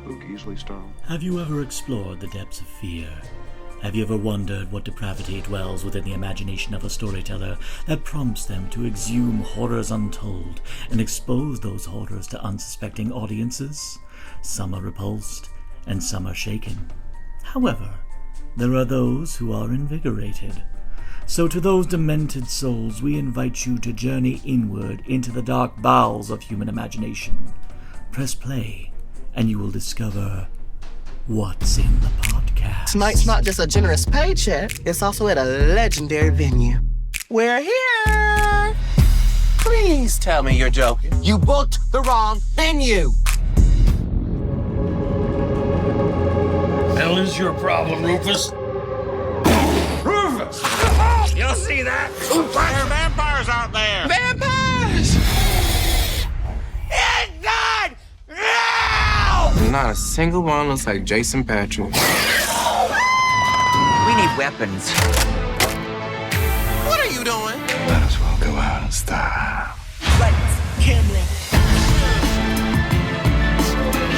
spook easily stung. Have you ever explored the depths of fear? Have you ever wondered what depravity dwells within the imagination of a storyteller that prompts them to exhume horrors untold and expose those horrors to unsuspecting audiences? Some are repulsed, and some are shaken. However, there are those who are invigorated. So to those demented souls, we invite you to journey inward into the dark bowels of human imagination. Press play, and you will discover what's in the podcast. Tonight's not just a generous paycheck, it's also at a legendary venue. We're here! Please tell me you're joking. You booked the wrong venue! Hell is your problem, Rufus? Rufus! You'll see that? There are vampires out there! Vampires! Inside! Now! Not a single one looks like Jason Patrick. We need weapons. What are you doing? Might as well go out in style. Lights, camera.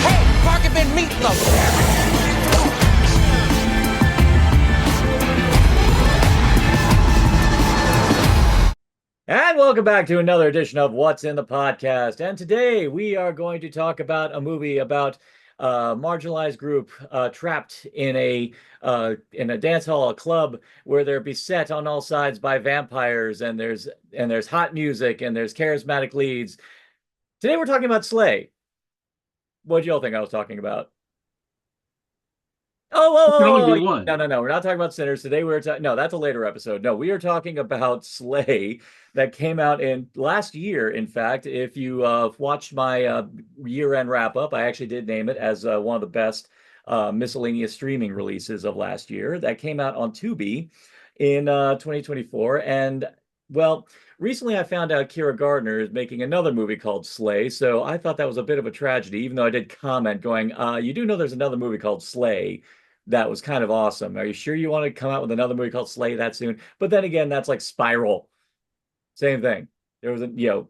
Hey, Parker been meatloaf! And welcome back to another edition of What's in the Podcast. And today we are going to talk about a movie about a marginalized group trapped in a dance hall, a club, where they're beset on all sides by vampires, and there's hot music and there's charismatic leads. Today we're talking about SLAY. What do y'all think I was talking about? Oh, no. We're not talking about Sinners. Today we're talking... No, that's a later episode. No, we are talking about SLAY that came out in last year. In fact, if you watched my year-end wrap-up, I actually did name it as one of the best miscellaneous streaming releases of last year. That came out on Tubi in 2024. And, well, recently I found out Kira Gardner is making another movie called SLAY, so I thought that was a bit of a tragedy, even though I did comment going, you do know there's another movie called SLAY that was kind of awesome. Are you sure you want to come out with another movie called SLAY that soon? But then again, that's like Spiral. Same thing. There was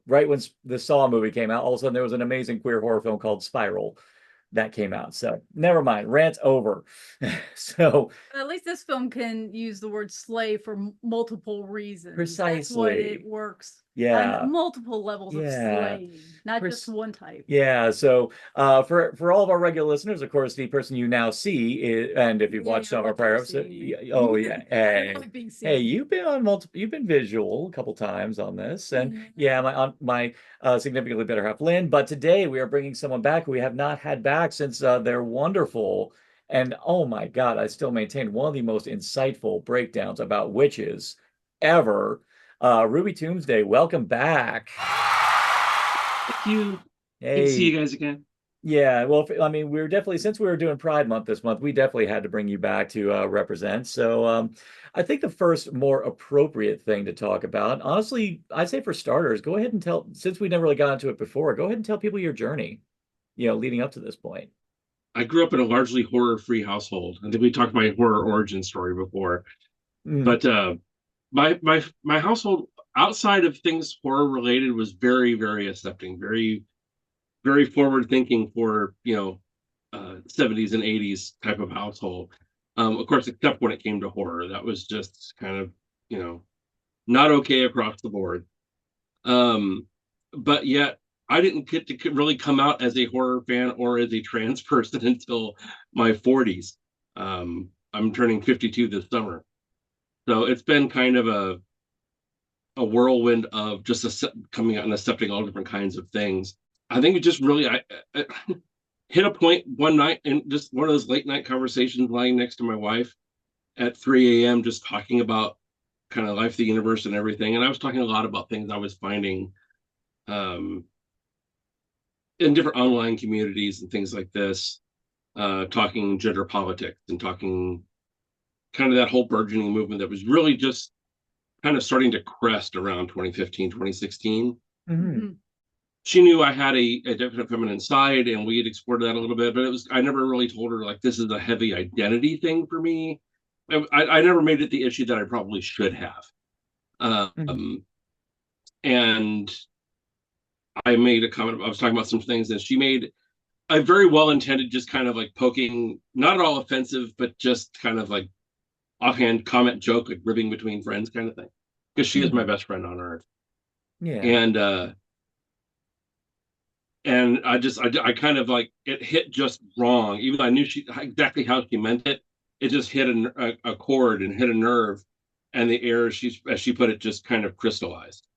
right when the Saw movie came out, all of a sudden there was an amazing queer horror film called Spiral that came out. So never mind, rant over. So at least this film can use the word slay for multiple reasons. Precisely. That's what it works. Yeah. On multiple levels of slaying, not just one type. Yeah. So for all of our regular listeners, of course, the person you now see is, and if you've watched some of our prior episodes, hey, you've been visual a couple times on this, and my significantly better half, Lynn. But today we are bringing someone back who we have not had back since their wonderful, and oh my God, I still maintain one of the most insightful breakdowns about witches ever. Ruby Tombsday, welcome back. Thank you. Hey. Good to see you guys again. Yeah, well, I mean, we were definitely, since we were doing Pride Month this month, we definitely had to bring you back to represent. So I think the first more appropriate thing to talk about, honestly, I'd say for starters, go ahead and tell, since we never really got into it before, go ahead and tell people your journey, leading up to this point. I grew up in a largely horror-free household. I think we talked my horror origin story before. But my household, outside of things horror related, was very, very accepting, very, very forward thinking for 70s and 80s type of household. Of course, except when it came to horror, that was just kind of not okay across the board. But yet I didn't get to really come out as a horror fan or as a trans person until my 40s. I'm turning 52 this summer. So it's been kind of a whirlwind of just coming out and accepting all different kinds of things. I think it just really I hit a point one night in just one of those late night conversations lying next to my wife at 3 a.m. just talking about kind of life, the universe, and everything. And I was talking a lot about things I was finding in different online communities and things like this, talking gender politics and talking kind of that whole burgeoning movement that was really just kind of starting to crest around 2015, 2016. Mm-hmm. She knew I had a definite feminine side, and we had explored that a little bit, but I never really told her, like, this is a heavy identity thing for me. I never made it the issue that I probably should have. And I made a comment, I was talking about some things, and she made I very well intended, just kind of like poking, not at all offensive, but just kind of like offhand comment joke, like ribbing between friends kind of thing. Because she is my best friend on earth. Yeah. And I kind of like, it hit just wrong. Even though I knew exactly how she meant it, it just hit a chord and hit a nerve. And the air, as she put it, just kind of crystallized.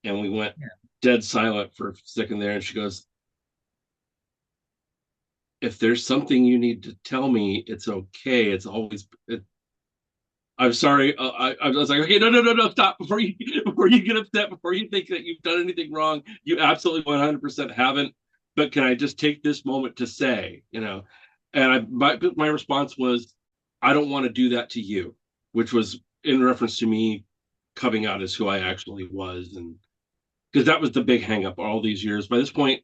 And we went dead silent for a second there. And she goes, if there's something you need to tell me, it's okay. It's always, I'm sorry. I was like, okay, no, stop before you get upset, before you think that you've done anything wrong. You absolutely 100% haven't. But can I just take this moment to say, and my response was, I don't want to do that to you, which was in reference to me coming out as who I actually was, and because that was the big hang up all these years. By this point,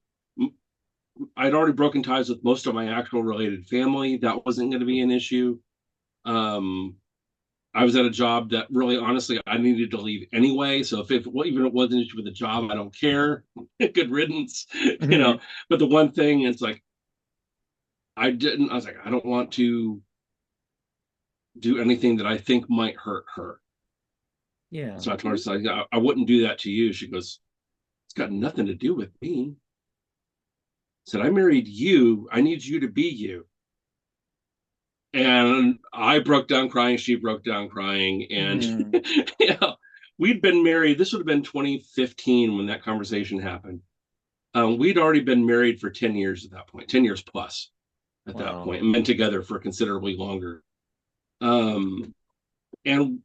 I'd already broken ties with most of my actual related family. That wasn't going to be an issue. I was at a job that really, honestly, I needed to leave anyway. So if even it was an issue with the job, I don't care. Good riddance, But the one thing is like, I was like, I don't want to do anything that I think might hurt her. Yeah. So I told her, I wouldn't do that to you. She goes, it's got nothing to do with me. I said, I married you. I need you to be you. And I broke down crying. She broke down crying. And we'd been married. This would have been 2015 when that conversation happened. We'd already been married for 10 years at that point, 10 years plus at that point, and been together for considerably longer. And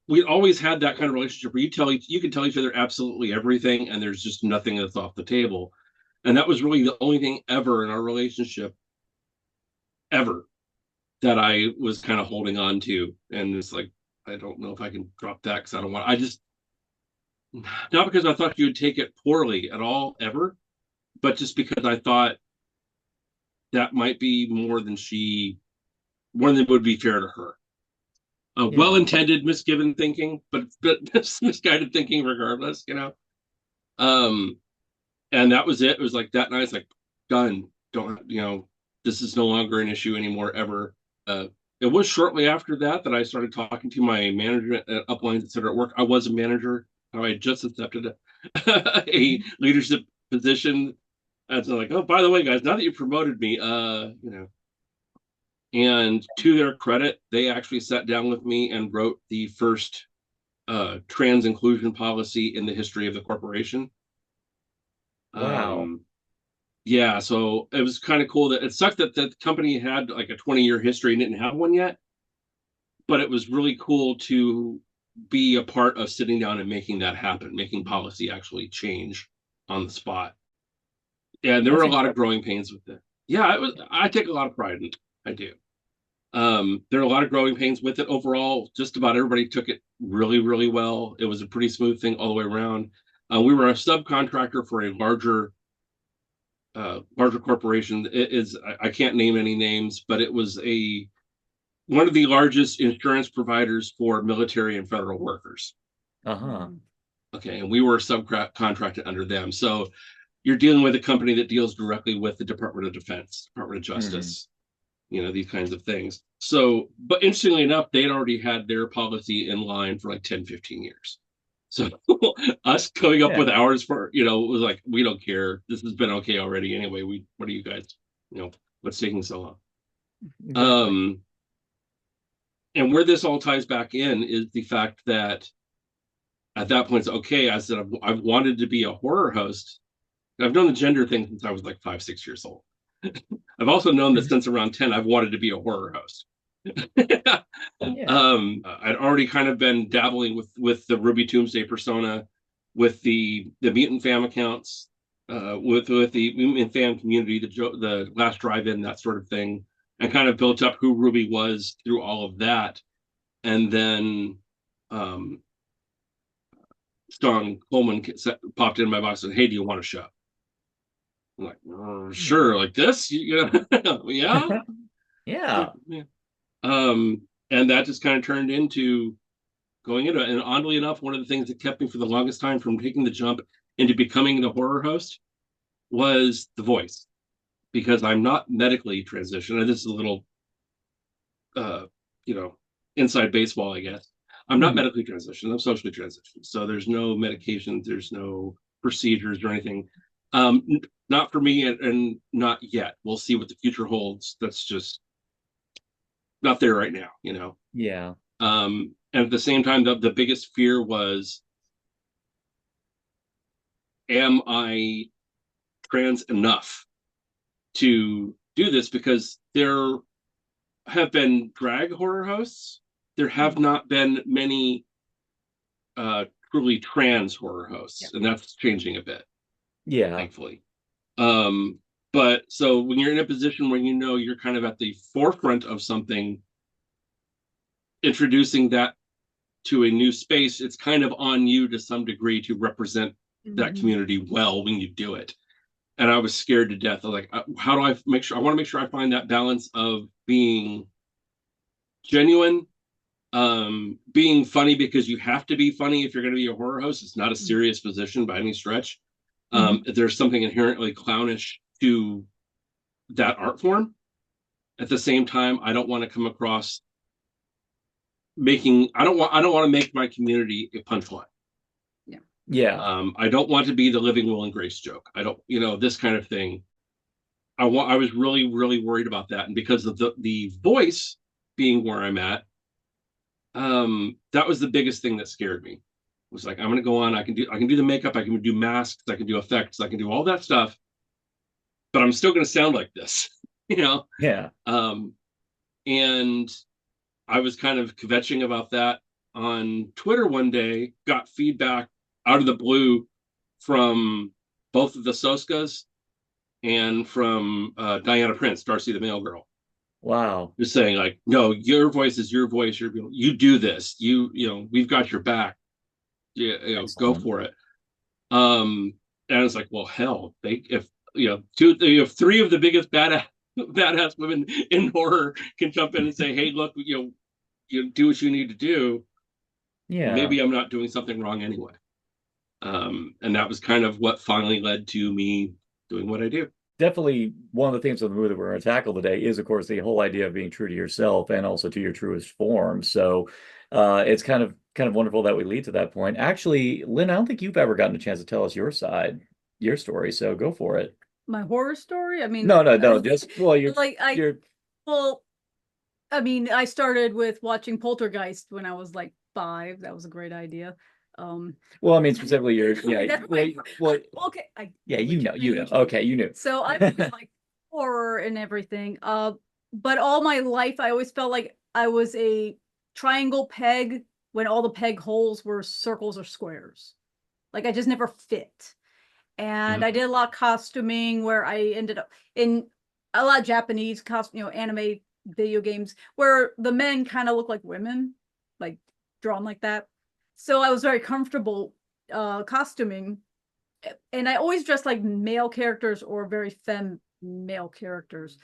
we always had that kind of relationship where you can tell each other absolutely everything, and there's just nothing that's off the table. And that was really the only thing ever in our relationship, ever, that I was kind of holding on to. And it's like, I don't know if I can drop that because not because I thought you would take it poorly at all, ever, but just because I thought that might be more than would be fair to her. Well-intended, misgiven thinking, but misguided thinking regardless, And that was it. It was like that night, it's like, done. Don't, this is no longer an issue anymore, ever. It was shortly after that I started talking to my manager at Uplines, etc. At work. I was a manager. I had just accepted a leadership position. And so like, oh, by the way, guys, now that you promoted me, and to their credit, they actually sat down with me and wrote the first trans inclusion policy in the history of the corporation. Wow. Yeah, so it was kind of cool. That it sucked that the company had like a 20-year history and didn't have one yet, but it was really cool to be a part of sitting down and making that happen, making policy actually change on the spot. Yeah, there were a lot of growing pains with it. Yeah, I take a lot of pride in it. I do. There are a lot of growing pains with it. Overall, just about everybody took it really, really well. It was a pretty smooth thing all the way around. We were a subcontractor for a larger corporation. I can't name any names, but it was one of the largest insurance providers for military and federal workers. Okay, and we were subcontracted under them. So you're dealing with a company that deals directly with the Department of Defense, Department of Justice, these kinds of things. So, but interestingly enough, they'd already had their policy in line for like 10, 15 years. So us coming up with ours for, it was like, we don't care. This has been okay already. Anyway, what are you guys, what's taking so long? And where this all ties back in is the fact that at that point, it's okay. I said, I've wanted to be a horror host. I've known the gender thing since I was like 5, 6 years old. I've also known that since around 10, I've wanted to be a horror host. I'd already kind of been dabbling with the Ruby Tombsday persona, with the Mutant Fam accounts, with the Mutant Fam community, the Last Drive-In, that sort of thing, and kind of built up who Ruby was through all of that. And then Sean Coleman popped in my box and said, hey, do you want a show? I'm like, sure, like this, yeah. Yeah. And that just kind of turned into going into it. And oddly enough, one of the things that kept me for the longest time from taking the jump into becoming the horror host was the voice. because I'm not medically transitioned, and this is a little, you know, inside baseball, I guess. I'm not medically transitioned. I'm socially transitioned. So there's no medications, there's no procedures or anything. Not for me, and not yet. We'll see what the future holds. That's just not there right now, you know. Yeah. And at the same time, the biggest fear was, am I trans enough to do this? Because there have been drag horror hosts. There have not been many truly trans horror hosts, and that's changing a bit, Yeah. thankfully. But so when you're in a position where you know you're kind of at the forefront of something, introducing that to a new space, it's kind of on you to some degree to represent that community well when you do it. And I was scared to death. I was like, how do I make sure? I want to make sure I find that balance of being genuine, being funny, because you have to be funny if you're going to be a horror host. It's not a serious position by any stretch. There's something inherently clownish to that art form. At the same time, I don't want to come across I don't want to make my community a punchline. Yeah. I don't want to be the living Will and Grace joke. I don't, you know, this kind of thing. I was really, really worried about that. And because of the voice being where I'm at, that was the biggest thing that scared me. It was like, I'm going to go on, I can do the makeup, I can do masks, I can do effects, I can do all that stuff, but I'm still going to sound like this, you know? Yeah. And I was kind of kvetching about that on Twitter one day, got feedback out of the blue from both of the Soskas and from Diana Prince, Darcy the Mail Girl. Wow. Just saying, like, no, your voice is your voice. You do this. You know, we've got your back. Yeah, you know, go for it. And it's like, well, hell, if three of the biggest badass women in horror can jump in and say, hey, look, you do what you need to do. Yeah. Maybe I'm not doing something wrong anyway. And that was kind of what finally led to me doing what I do. Definitely one of the themes of the movie that we're going to tackle today is, of course, the whole idea of being true to yourself and also to your truest form. So it's kind of wonderful that we lead to that point. Actually, Lynn, I don't think you've ever gotten a chance to tell us your story. So go for it. My horror story? I mean, No. Just, well, I mean, I started with watching Poltergeist when I was like 5. That was a great idea. Well, I mean, specifically your, yeah. Okay. You know. Okay, you knew. So I like horror and everything. But all my life, I always felt like I was a triangle peg when all the peg holes were circles or squares. Like I just never fit. And I did a lot of costuming where I ended up in a lot of Japanese anime video games where the men kind of look like women, like drawn like that. So I was very comfortable costuming, and I always dressed like male characters or very femme male characters.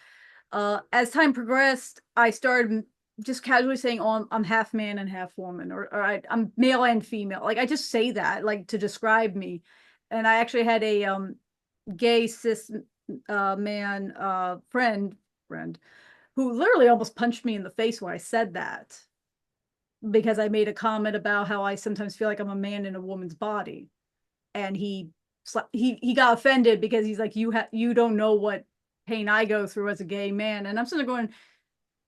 As time progressed, I started just casually saying, "Oh, I'm half man and half woman," or I'm male and female. Like I just say that, like to describe me. And I actually had a gay cis man friend who literally almost punched me in the face when I said that, because I made a comment about how I sometimes feel like I'm a man in a woman's body. And he got offended because he's like, you don't know what pain I go through as a gay man. And I'm sort of going,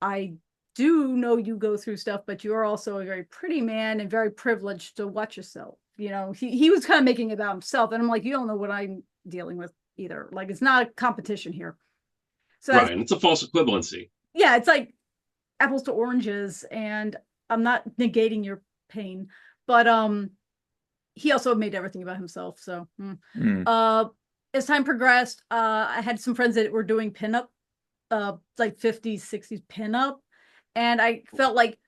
I do know you go through stuff, but you're also a very pretty man and very privileged to watch yourself. You know, he was kind of making it about himself. And I'm like, you don't know what I'm dealing with either. Like, it's not a competition here. So right. And it's a false equivalency. Yeah. It's like apples to oranges, and I'm not negating your pain, but he also made everything about himself. So as time progressed, I had some friends that were doing pinup, like 50s, 60s pinup. And I felt like,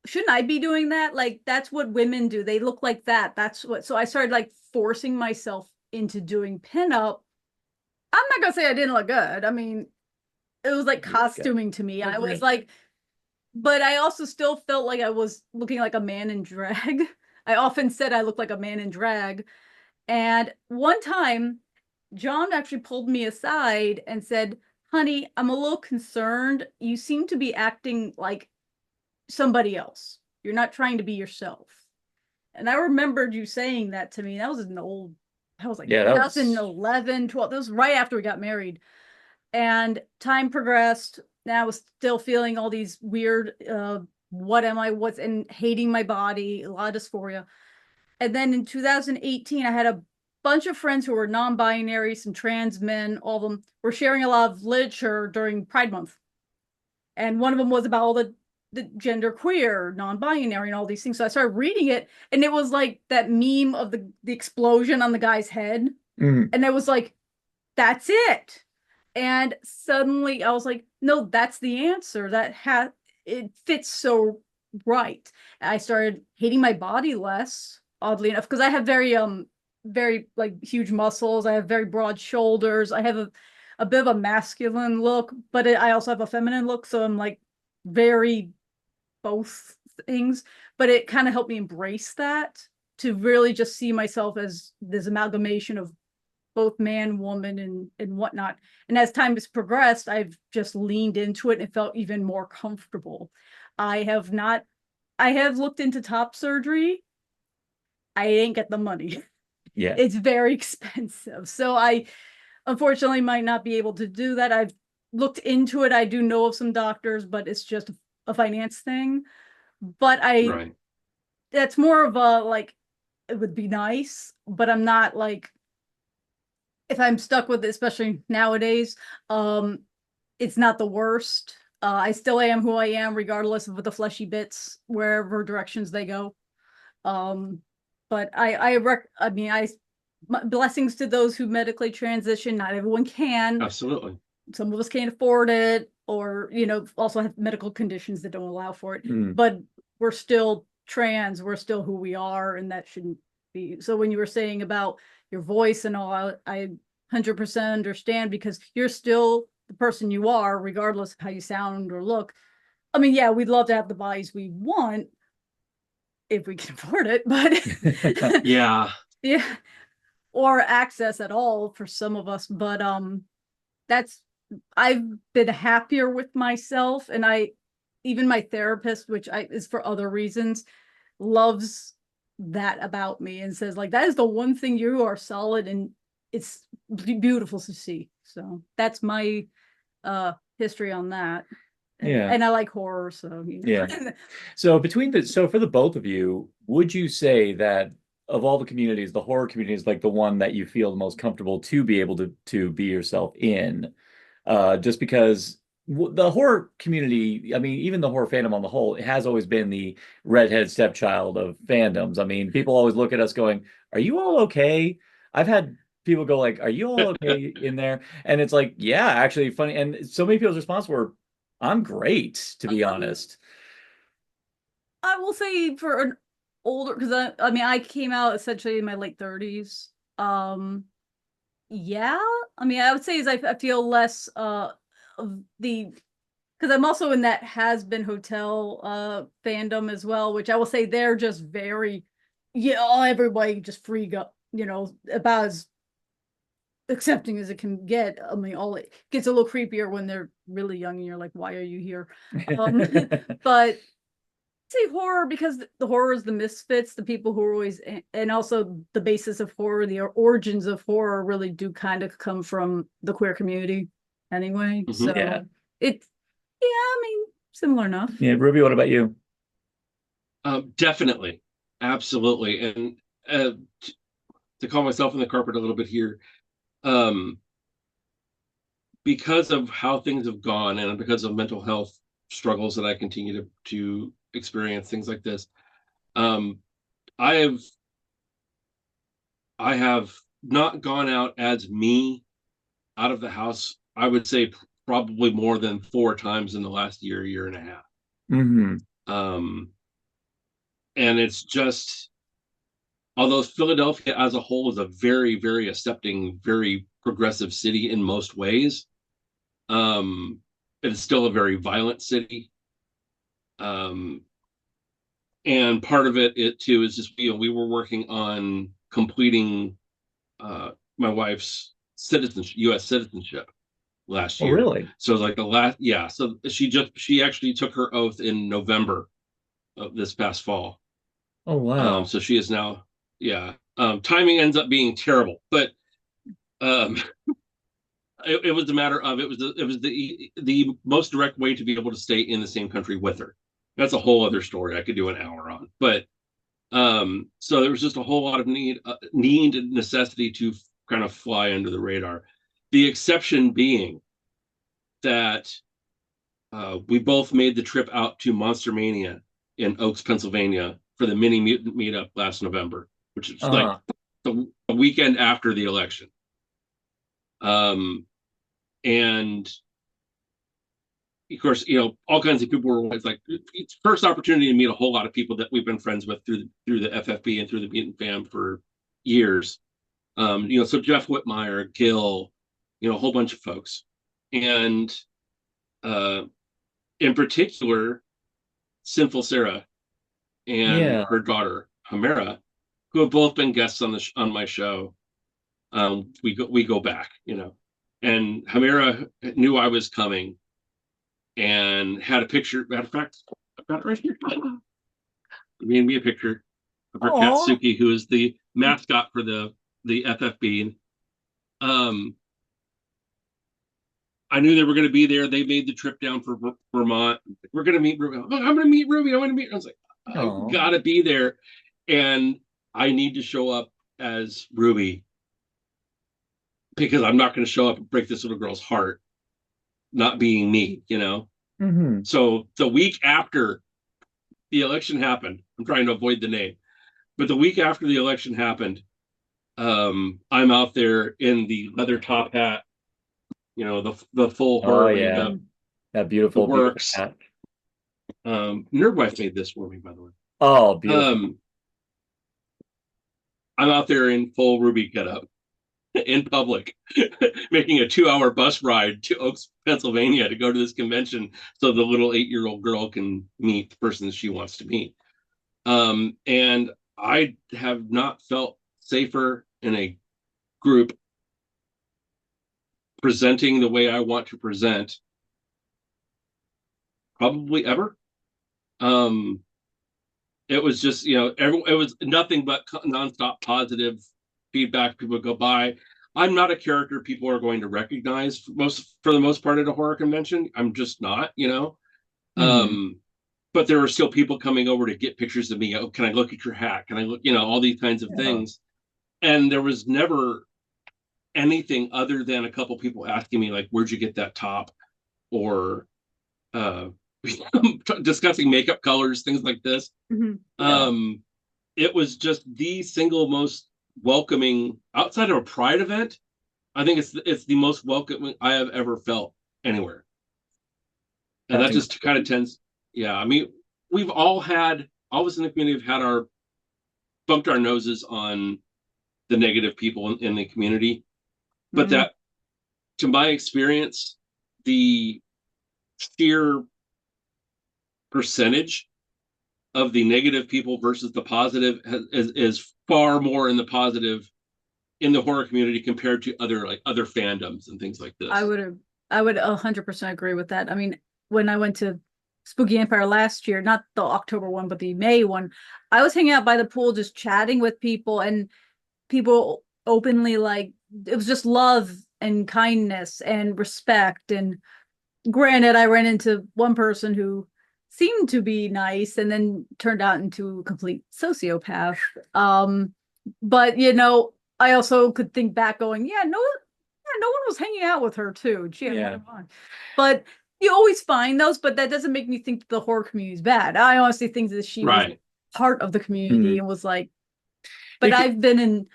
shouldn't I be doing that? Like, that's what women do. They look like that. So I started like forcing myself into doing pinup. I'm not going to say I didn't look good. I mean, it was like costuming to me. I was like, but I also still felt like I was looking like a man in drag. I often said I looked like a man in drag. And one time, John actually pulled me aside and said, honey, I'm a little concerned. You seem to be acting like somebody else. You're not trying to be yourself. And I remembered you saying that to me. That was like Yeah, that was 2011, 12. That was right after we got married. And time progressed. Now I was still feeling all these weird, what am I, what's, and hating my body, a lot of dysphoria. And then in 2018, I had a bunch of friends who were non-binary, some trans men, all of them were sharing a lot of literature during Pride Month. And one of them was about all the gender queer, non-binary, and all these things. So I started reading it, and it was like that meme of the explosion on the guy's head. Mhm. And it was like, that's it. And suddenly I was like, no, that's the answer. It fits so right. I started hating my body less, oddly enough, because I have very like huge muscles. I have very broad shoulders. I have a bit of a masculine look, but I also have a feminine look. So I'm like very both things, but it kind of helped me embrace that, to really just see myself as this amalgamation of both man, woman, and whatnot. And as time has progressed, I've just leaned into it and felt even more comfortable. I have looked into top surgery. I didn't get the money. Yeah. It's very expensive. So I unfortunately might not be able to do that. I've looked into it. I do know of some doctors, but it's just a finance thing. But Right. that's more of a, like, it would be nice, but I'm not like, if I'm stuck with it, especially nowadays, it's not the worst. I still am who I am, regardless of the fleshy bits, wherever directions they go. But blessings to those who medically transition. Not everyone can. Absolutely. Some of us can't afford it, or, also have medical conditions that don't allow for it. Mm. But we're still trans. We're still who we are, and that shouldn't be. So when you were saying about your voice and all, I 100% understand, because you're still the person you are, regardless of how you sound or look. I mean, yeah, we'd love to have the bodies we want if we can afford it, but Yeah. yeah, or access at all for some of us. But I've been happier with myself, and even my therapist, which is for other reasons, loves that about me and says, like, that is the one thing you are solid, and it's beautiful to see. So that's my history on that. Yeah. And I like horror, so Yeah. So for the both of you, would you say that of all the communities, the horror community is like the one that you feel the most comfortable to be able to be yourself in? Just because the horror community, I mean, even the horror fandom on the whole, it has always been the redhead stepchild of fandoms. I mean, people always look at us going, "Are you all okay?" I've had people go like, "Are you all okay in there?" And it's like, yeah, actually funny. And so many people's response were, "I'm great," to be honest. I will say, for an older, because I mean, I came out essentially in my late 30s. Yeah, I mean, I would say is I feel less of the, because I'm also in that Has Been Hotel fandom as well, which I will say they're just very, everybody just freak up, about as accepting as it can get. I mean, all it gets a little creepier when they're really young and you're like, why are you here? But say horror, because the horror is the misfits, the people who are always, and also the basis of horror, the origins of horror really do kind of come from the queer community anyway. Mhm. So Yeah. I mean, similar enough. Yeah, Ruby, what about you? Definitely. Absolutely. And to call myself in the carpet a little bit here, because of how things have gone and because of mental health struggles that I continue to experience, things like this, I have not gone out as me out of the house, I would say probably more than 4 times in the last year and a half. Mm-hmm. And it's just, although Philadelphia as a whole is a very, very accepting, very progressive city in most ways, it's still a very violent city. And part of it too is just, we were working on completing my wife's U.S. citizenship, last Oh, year. really? So like the last, yeah. So she actually took her oath in November of this past fall. Oh, wow. So she is now, yeah. Timing ends up being terrible, but um, it was a matter of it was the most direct way to be able to stay in the same country with her. That's a whole other story I could do an hour on, but so there was just a whole lot of need and necessity to kind of fly under the radar. The exception being that we both made the trip out to Monster Mania in Oaks, Pennsylvania for the mini mutant meetup last November, which is like the weekend after the election. And of course, all kinds of people were, it's like it's first opportunity to meet a whole lot of people that we've been friends with through the FFB and through the Mutant Fam for years. So Jeff Whitmire, Gil, a whole bunch of folks. And in particular, Sinful Sarah and her daughter, Hamera, who have both been guests on my show. We go back, and Hamera knew I was coming and had a picture. Matter of fact, I've got it right here. Me a picture of her cat Suki, who is the mascot for the FFB. I knew they were going to be there. They made the trip down for Vermont. We're going to meet Ruby. I'm going to meet Ruby. I was like, I got to be there, and I need to show up as Ruby because I'm not going to show up and break this little girl's heart, not being me, Mm-hmm. So the week after the election happened, I'm trying to avoid the name, but the week after the election happened, I'm out there in the leather top hat, the full horror makeup, that beautiful works. Hat. Nerdwife made this for me, by the way. Oh, beautiful. I'm out there in full Ruby getup in public, making a 2-hour bus ride to Oaks, Pennsylvania to go to this convention so the little 8-year-old girl can meet the person that she wants to meet. And I have not felt safer in a group presenting the way I want to present probably ever. It was just, it was nothing but nonstop positive feedback. People would go by. I'm not a character people are going to recognize for the most part at a horror convention. I'm just not, Mm-hmm. But there were still people coming over to get pictures of me. Oh, can I look at your hat? Can I look, all these kinds of things. And there was never anything other than a couple people asking me, like, where'd you get that top? Or discussing makeup colors, things like this. Mm-hmm. It was just the single most welcoming outside of a Pride event. I think it's the most welcoming I have ever felt anywhere. And that just kind of tends, I mean, we've all of us in the community have bumped our noses on the negative people in the community. But that, to my experience, the sheer percentage of the negative people versus the positive is far more in the positive in the horror community compared to other fandoms and things like this. I would 100% agree with that. I mean, when I went to Spooky Empire last year, not the October one, but the May one, I was hanging out by the pool just chatting with people, and people openly, like, it was just love and kindness and respect. And granted, I ran into one person who seemed to be nice and then turned out into a complete sociopath. But I also could think back going, no one was hanging out with her too. She had fun. But you always find those, but that doesn't make me think the horror community is bad. I honestly think that she was part of the community and was like, but I've been in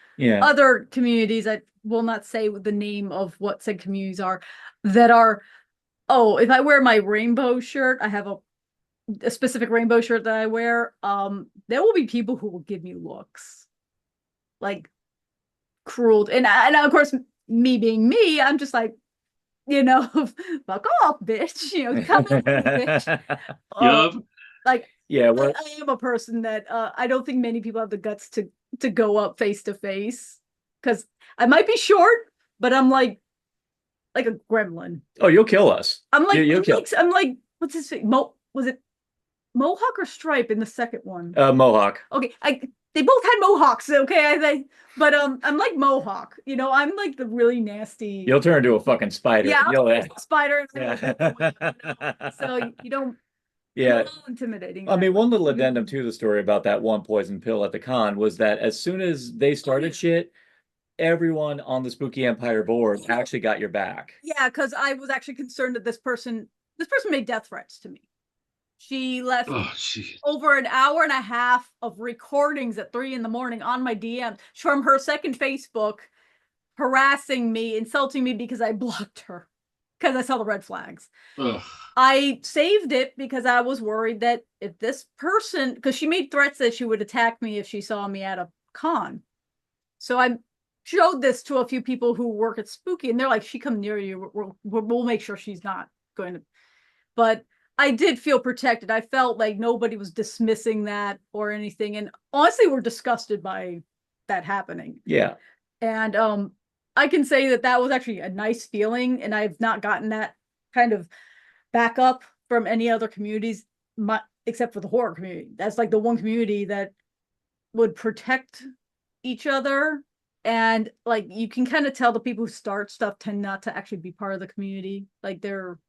other communities, I will not say the name of what said communities are, that are, if I wear my rainbow shirt, I have a specific rainbow shirt that I wear, there will be people who will give me looks like cruel. And of course, me being me, I'm just like, fuck off, bitch. Come in, bitch. Like, I am a person that I don't think many people have the guts to go up face to face, because I might be short, but I'm like like a gremlin. Oh, you'll kill us. I'm like, you'll kill. I'm like, what's his name? Was it Mohawk or Stripe in the second one? Mohawk. Okay, they both had mohawks. Okay, but I'm like Mohawk. You know, I'm like the really nasty. You'll turn into a fucking spider. Yeah, You'll a spider. Yeah. So you don't. Yeah. A little intimidating. I mean, one little addendum to the story about that one poison pill at the con was that as soon as they started shit, everyone on the Spooky Empire board actually got your back. Yeah, because I was actually concerned that this person made death threats to me. She left over an hour and a half of recordings at 3 a.m. on my DM from her second Facebook, harassing me, insulting me because I blocked her because I saw the red flags. Ugh. I saved it because I was worried that if this person, because she made threats that she would attack me if she saw me at a con. So I showed this to a few people who work at Spooky, and they're like, she come near you, we'll make sure she's not going to. But I did feel protected. I felt like nobody was dismissing that or anything. And honestly, we're disgusted by that happening. Yeah. And I can say that was actually a nice feeling. And I've not gotten that kind of backup from any other communities, except for the horror community. That's like the one community that would protect each other. And like, you can kind of tell the people who start stuff tend not to actually be part of the community. Like they're.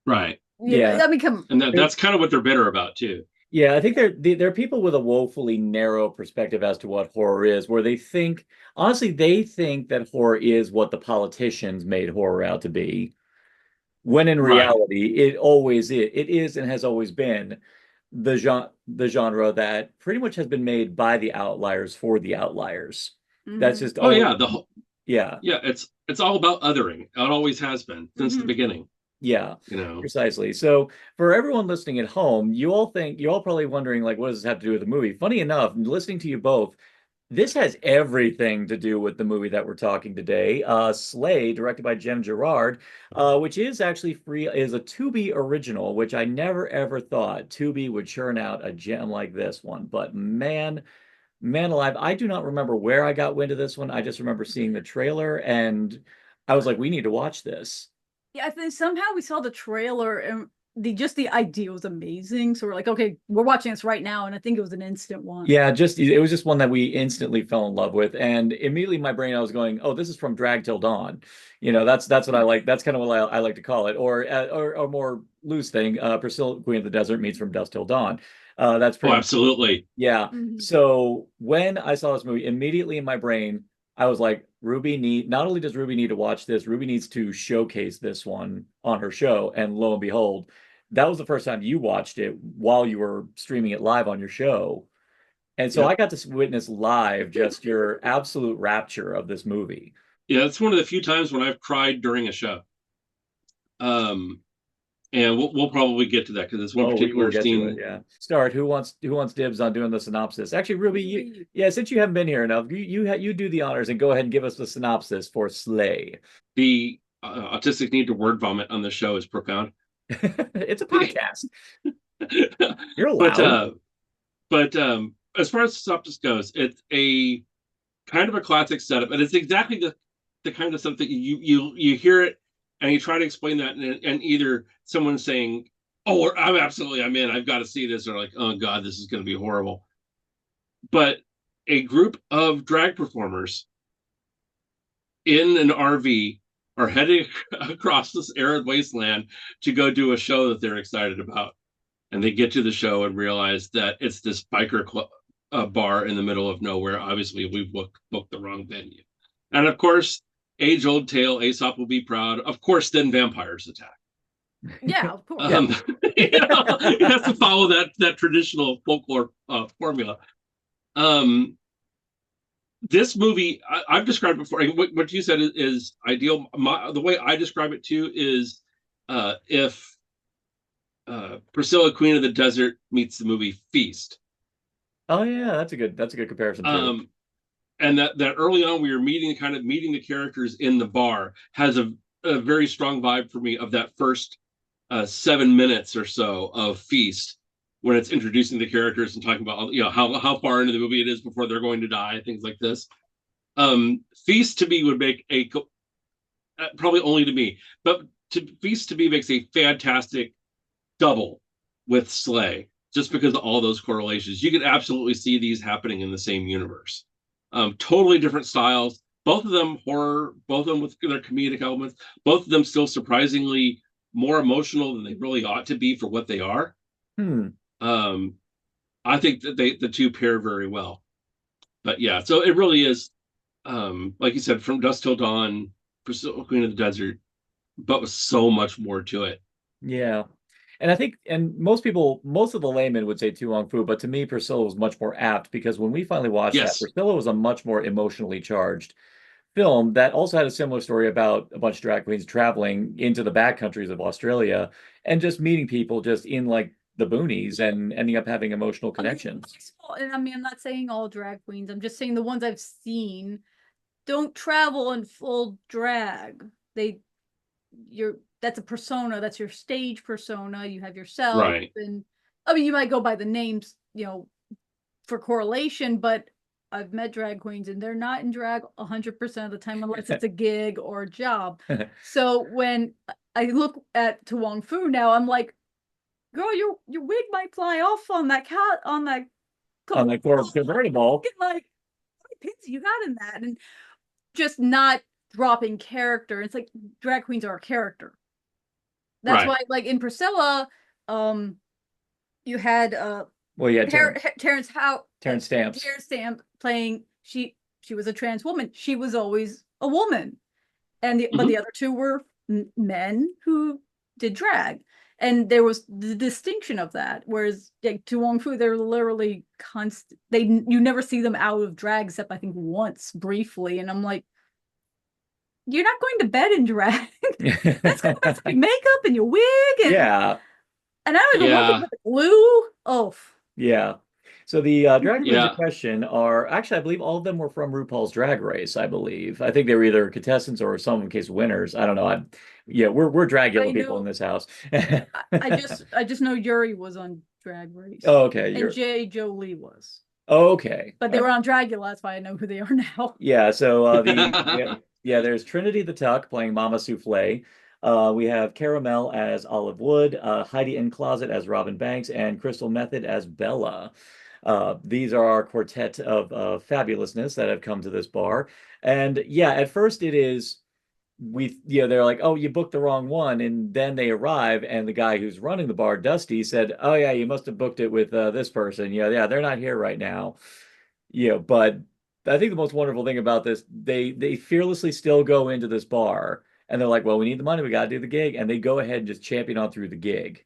Right. Yeah. I mean, and that's kind of what they're bitter about too. Yeah, I think they're people with a woefully narrow perspective as to what horror is, where they think that horror is what the politicians made horror out to be, when in reality, it always is. It is and has always been the genre that pretty much has been made by the outliers for the outliers. Mm-hmm. That's just yeah. It's all about othering. It always has been since the beginning. Yeah, you know, precisely. So for everyone listening at home, you're all probably wondering, like, what does this have to do with the movie? Funny enough, listening to you both, this has everything to do with the movie that we're talking today. SLAY, directed by Jem Gerard, which is actually is a Tubi original, which I never ever thought Tubi would churn out a gem like this one. But man alive, I do not remember where I got wind of this one. I just remember seeing the trailer and I was like, we need to watch this. Yeah, I think somehow we saw the trailer and the idea was amazing. So we're like, okay, we're watching this right now. And I think it was an instant one. Yeah, it was just one that we instantly fell in love with. And immediately in my brain, I was going, oh, this is from Drag Till Dawn. You know, that's what I like. That's kind of what I like to call it. Or more loose thing, Priscilla Queen of the Desert meets from Dusk Till Dawn. That's pretty absolutely. Yeah. Mm-hmm. So when I saw this movie, immediately in my brain, I was like, not only does Ruby need to watch this, Ruby needs to showcase this one on her show. And lo and behold, that was the first time you watched it while you were streaming it live on your show. And so I got to witness live just your absolute rapture of this movie. Yeah, it's one of the few times when I've cried during a show. And we'll probably get to that because it's one particular scene. Yeah. Start. Who wants dibs on doing the synopsis? Actually, Ruby, since you haven't been here enough, you do the honors and go ahead and give us the synopsis for SLAY. The autistic need to word vomit on the show is profound. It's a podcast. You're allowed. But as far as the synopsis goes, it's a kind of a classic setup, and it's exactly the kind of stuff that you hear it. And you try to explain that, and either someone's saying, "Oh, I'm in. I've got to see this," or like, "Oh God, this is going to be horrible." But a group of drag performers in an RV are heading across this arid wasteland to go do a show that they're excited about, and they get to the show and realize that it's this biker club, bar in the middle of nowhere. Obviously, we booked the wrong venue, and of course. Age-old tale, Aesop will be proud. Of course, then vampires attack. Yeah, of course. It has to follow that traditional folklore formula. This movie, I've described before. What you said is ideal. The way I describe it too is if Priscilla Queen of the Desert meets the movie Feast. Oh yeah, that's a good comparison too. And that early on we were meeting the characters in the bar has a very strong vibe for me of that first 7 minutes or so of Feast, when it's introducing the characters and talking about how far into the movie it is before they're going to die, things like this. Feast to me would make probably only to me, but Beast to me makes a fantastic double with Slay, just because of all those correlations. You can absolutely see these happening in the same universe. Totally different styles, both of them horror, both of them with their comedic elements, both of them still surprisingly more emotional than they really ought to be for what they are. I think that the two pair very well. But yeah, so it really is, like you said, from Dusk Till Dawn, Priscilla Queen of the Desert, but with so much more to it. Yeah. And I think, and most people, most of the laymen would say Tu Wong Fu, but to me, Priscilla was much more apt because when we finally watched that, Yes. Priscilla was a much more emotionally charged film that also had a similar story about a bunch of drag queens traveling into the backcountries of Australia and just meeting people just in like the boonies and ending up having emotional connections. And I mean, I'm not saying all drag queens. I'm just saying the ones I've seen don't travel in full drag. That's a persona. That's your stage persona. You have yourself, Right. and I mean, you might go by the names, for correlation, but I've met drag queens and they're not in drag 100% of the time unless it's a gig or a job. So when I look at Tu Wong Fu now, I'm like, girl, your wig might fly off on that convertible. Like, how many pins you got in that? And just not dropping character. It's like drag queens are a character. That's why, like in Priscilla, you had Terrence Stamp playing. She was a trans woman. She was always a woman, and but the other two were men who did drag, and there was the distinction of that. Whereas like Tu Wong Fu, they're literally constant. You never see them out of drag except I think once briefly, and I'm like, you're not going to bed in drag. That's like makeup and your wig. And, and I don't even look at the glue. Oh. Yeah. So the drag queens in question are actually, I believe all of them were from RuPaul's Drag Race, I believe. I think they were either contestants or some case winners. I don't know. We're Dragula people in this house. I just know Yuri was on Drag Race. Oh, okay. And J. Jolie was. Oh, okay. But they were on Dragula, that's why I know who they are now. Yeah, so there's Trinity the Tuck playing Mama Souffle. We have Caramel as Olive Wood, Heidi N Closet as Robin Banks, and Crystal Method as Bella. These are our quartet of fabulousness that have come to this bar. And yeah, at first it is they're like, oh, you booked the wrong one, and then they arrive, and the guy who's running the bar, Dusty, said, oh yeah, you must have booked it with this person. Yeah, they're not here right now. But I think the most wonderful thing about this, they fearlessly still go into this bar, and they're like, well, we need the money, we got to do the gig, and they go ahead and just champion on through the gig.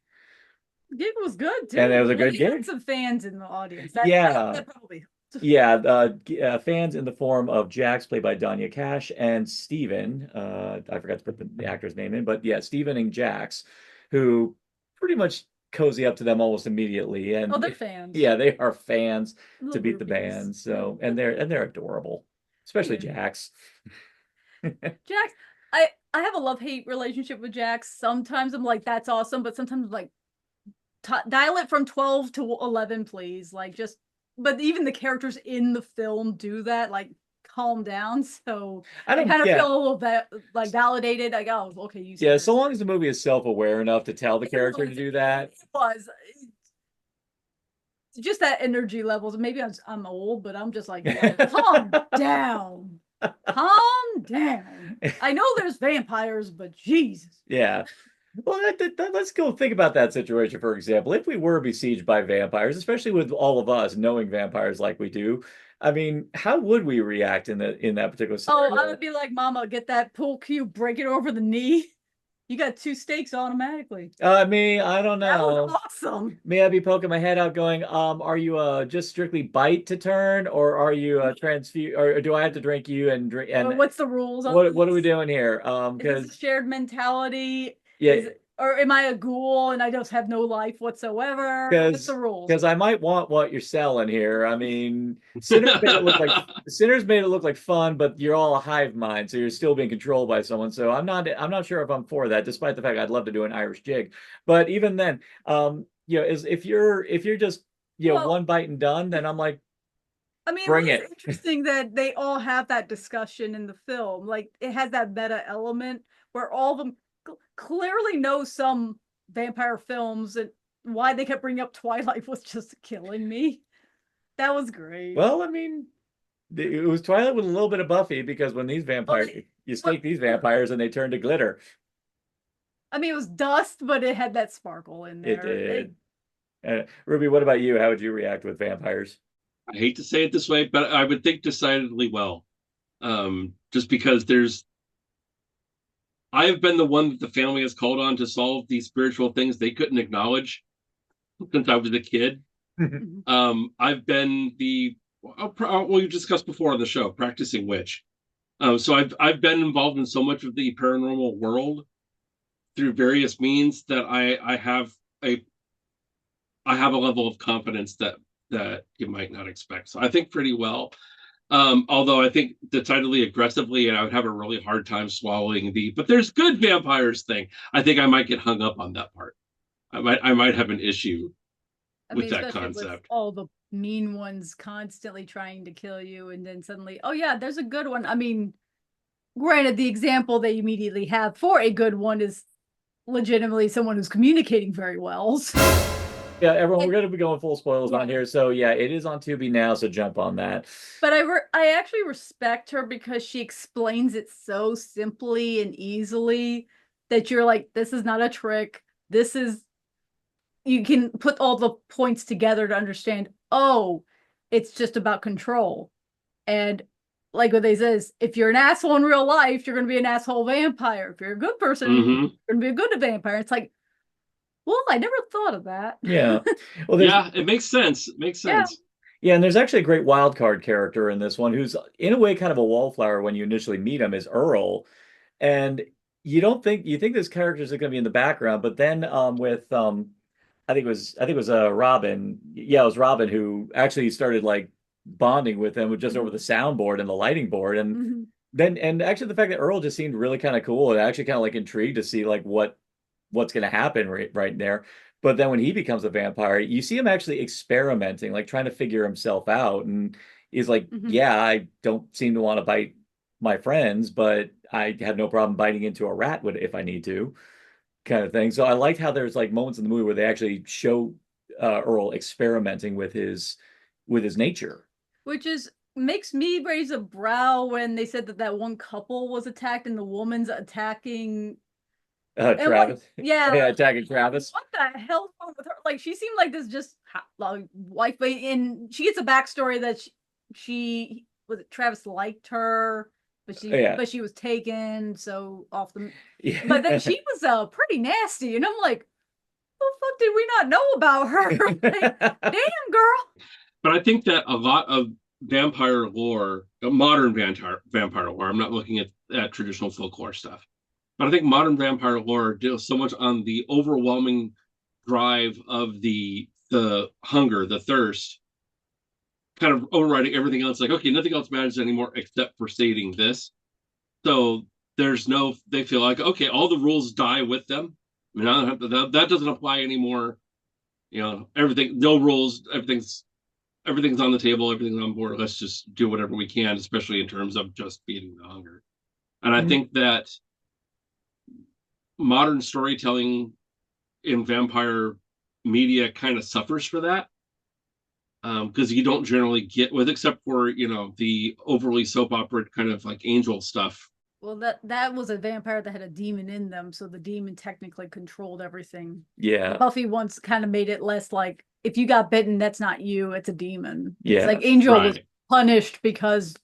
The gig was good too, and it was a good gig. Some fans in the audience. That probably. Yeah, fans in the form of Jax, played by Danya Cash, and Steven. I forgot to put the actor's name in, but yeah, Steven and Jax, who pretty much cozy up to them almost immediately. And they're fans. Yeah, they are fans to beat the band. So and they're adorable, especially Jax. Jax, I have a love-hate relationship with Jax. Sometimes I'm like, that's awesome, but sometimes I'm like, dial it from 12 to 11, please. Like just. But even the characters in the film do that, like calm down. So I kind of feel a little bit like validated. Like, oh, okay, you. Yeah, so long as the movie is self-aware enough to tell the character to do that. It was just that energy levels. Maybe I'm old, but I'm just like, calm down, calm down. I know there's vampires, but Jesus. Yeah. Well, let's go think about that situation, for example. If we were besieged by vampires, especially with all of us knowing vampires like we do, I mean, how would we react in that particular scenario? Oh, I would be like, Mama, get that pool cue, break it over the knee. You got 2 stakes automatically. Me, I don't know. That was awesome. May I be poking my head out going, are you just strictly bite to turn, or are you transfuse, or do I have to drink you and drink? And what's the rules? What are we doing here? Because shared mentality. Yeah. Or am I a ghoul and I just have no life whatsoever? What's the rules? Because I might want what you're selling here. I mean, Sinners made it look like fun, but you're all a hive mind, so you're still being controlled by someone. So I'm not sure if I'm for that, despite the fact I'd love to do an Irish jig. But even then, if you're just one bite and done, then I'm like, I mean, Bring it's it. interesting that they all have that discussion in the film. Like, it has that meta element where all of them clearly know some vampire films, and why they kept bringing up Twilight was just killing me. That was great. Well, I mean, it was Twilight with a little bit of Buffy, because when these vampires, you stake these vampires and they turn to glitter. I mean, it was dust, but it had that sparkle in there. It did. Ruby, what about you? How would you react with vampires? I hate to say it this way, but I would think decidedly well. Just because I have been the one that the family has called on to solve these spiritual things they couldn't acknowledge since I was a kid. I've been well, you discussed before on the show, practicing witch. So I've been involved in so much of the paranormal world through various means that I have a level of confidence that you might not expect. So I think pretty well. Although I think decidedly aggressively, and I would have a really hard time swallowing but there's good vampires thing. I think I might get hung up on that part. I might have an issue with that concept. With all the mean ones constantly trying to kill you, and then suddenly, oh yeah, there's a good one. I mean, granted, the example they immediately have for a good one is legitimately someone who's communicating very well. So. Yeah, everyone, we're going to be going full spoilers on here. So yeah, it is on Tubi now, so jump on that. But I actually respect her because she explains it so simply and easily that you're like, this is not a trick. This is, you can put all the points together to understand, oh, it's just about control. And like what they says, if you're an asshole in real life, you're going to be an asshole vampire. If you're a good person, you're going to be a good vampire. It's like, well, I never thought of that. Yeah. Well, yeah, it makes sense. It makes sense. Yeah, and there's actually a great wild card character in this one who's in a way kind of a wallflower when you initially meet him, is Earl. And you think this character is going to be in the background, but then with I think it was Robin. Yeah, it was Robin who actually started like bonding with him just over the soundboard and the lighting board. And then actually the fact that Earl just seemed really kind of cool, and actually kind of like intrigued to see like what's going to happen right there. But then when he becomes a vampire, you see him actually experimenting, like trying to figure himself out. And he's like, yeah, I don't seem to want to bite my friends, but I have no problem biting into a rat if I need to, kind of thing. So I liked how there's like moments in the movie where they actually show Earl experimenting with his nature. Which makes me raise a brow when they said that one couple was attacked and the woman's attacking Travis. Yeah, attacking Travis. What the hell's wrong with her? Like, she seemed like this just wife, and she gets a backstory that she was it Travis liked her, but she was taken so off the. Yeah. But then she was pretty nasty, and I'm like, what the fuck did we not know about her? Like, damn girl. But I think that a lot of vampire lore, modern vampire lore, I'm not looking at traditional folklore stuff. But I think modern vampire lore deals so much on the overwhelming drive of the hunger, the thirst, kind of overriding everything else. Like, okay, nothing else matters anymore except for stating this. So they feel like, okay, all the rules die with them. I mean, that doesn't apply anymore. You know, everything, no rules, everything's on the table, everything's on board. Let's just do whatever we can, especially in terms of just feeding the hunger. And I think that modern storytelling in vampire media kind of suffers for that, because you don't generally get except for the overly soap opera kind of like angel stuff. Well, that was a vampire that had a demon in them, so the demon technically controlled everything. Yeah, Buffy once kind of made it less like, if you got bitten, that's not you, it's a demon. Yeah, it's like Angel was punished because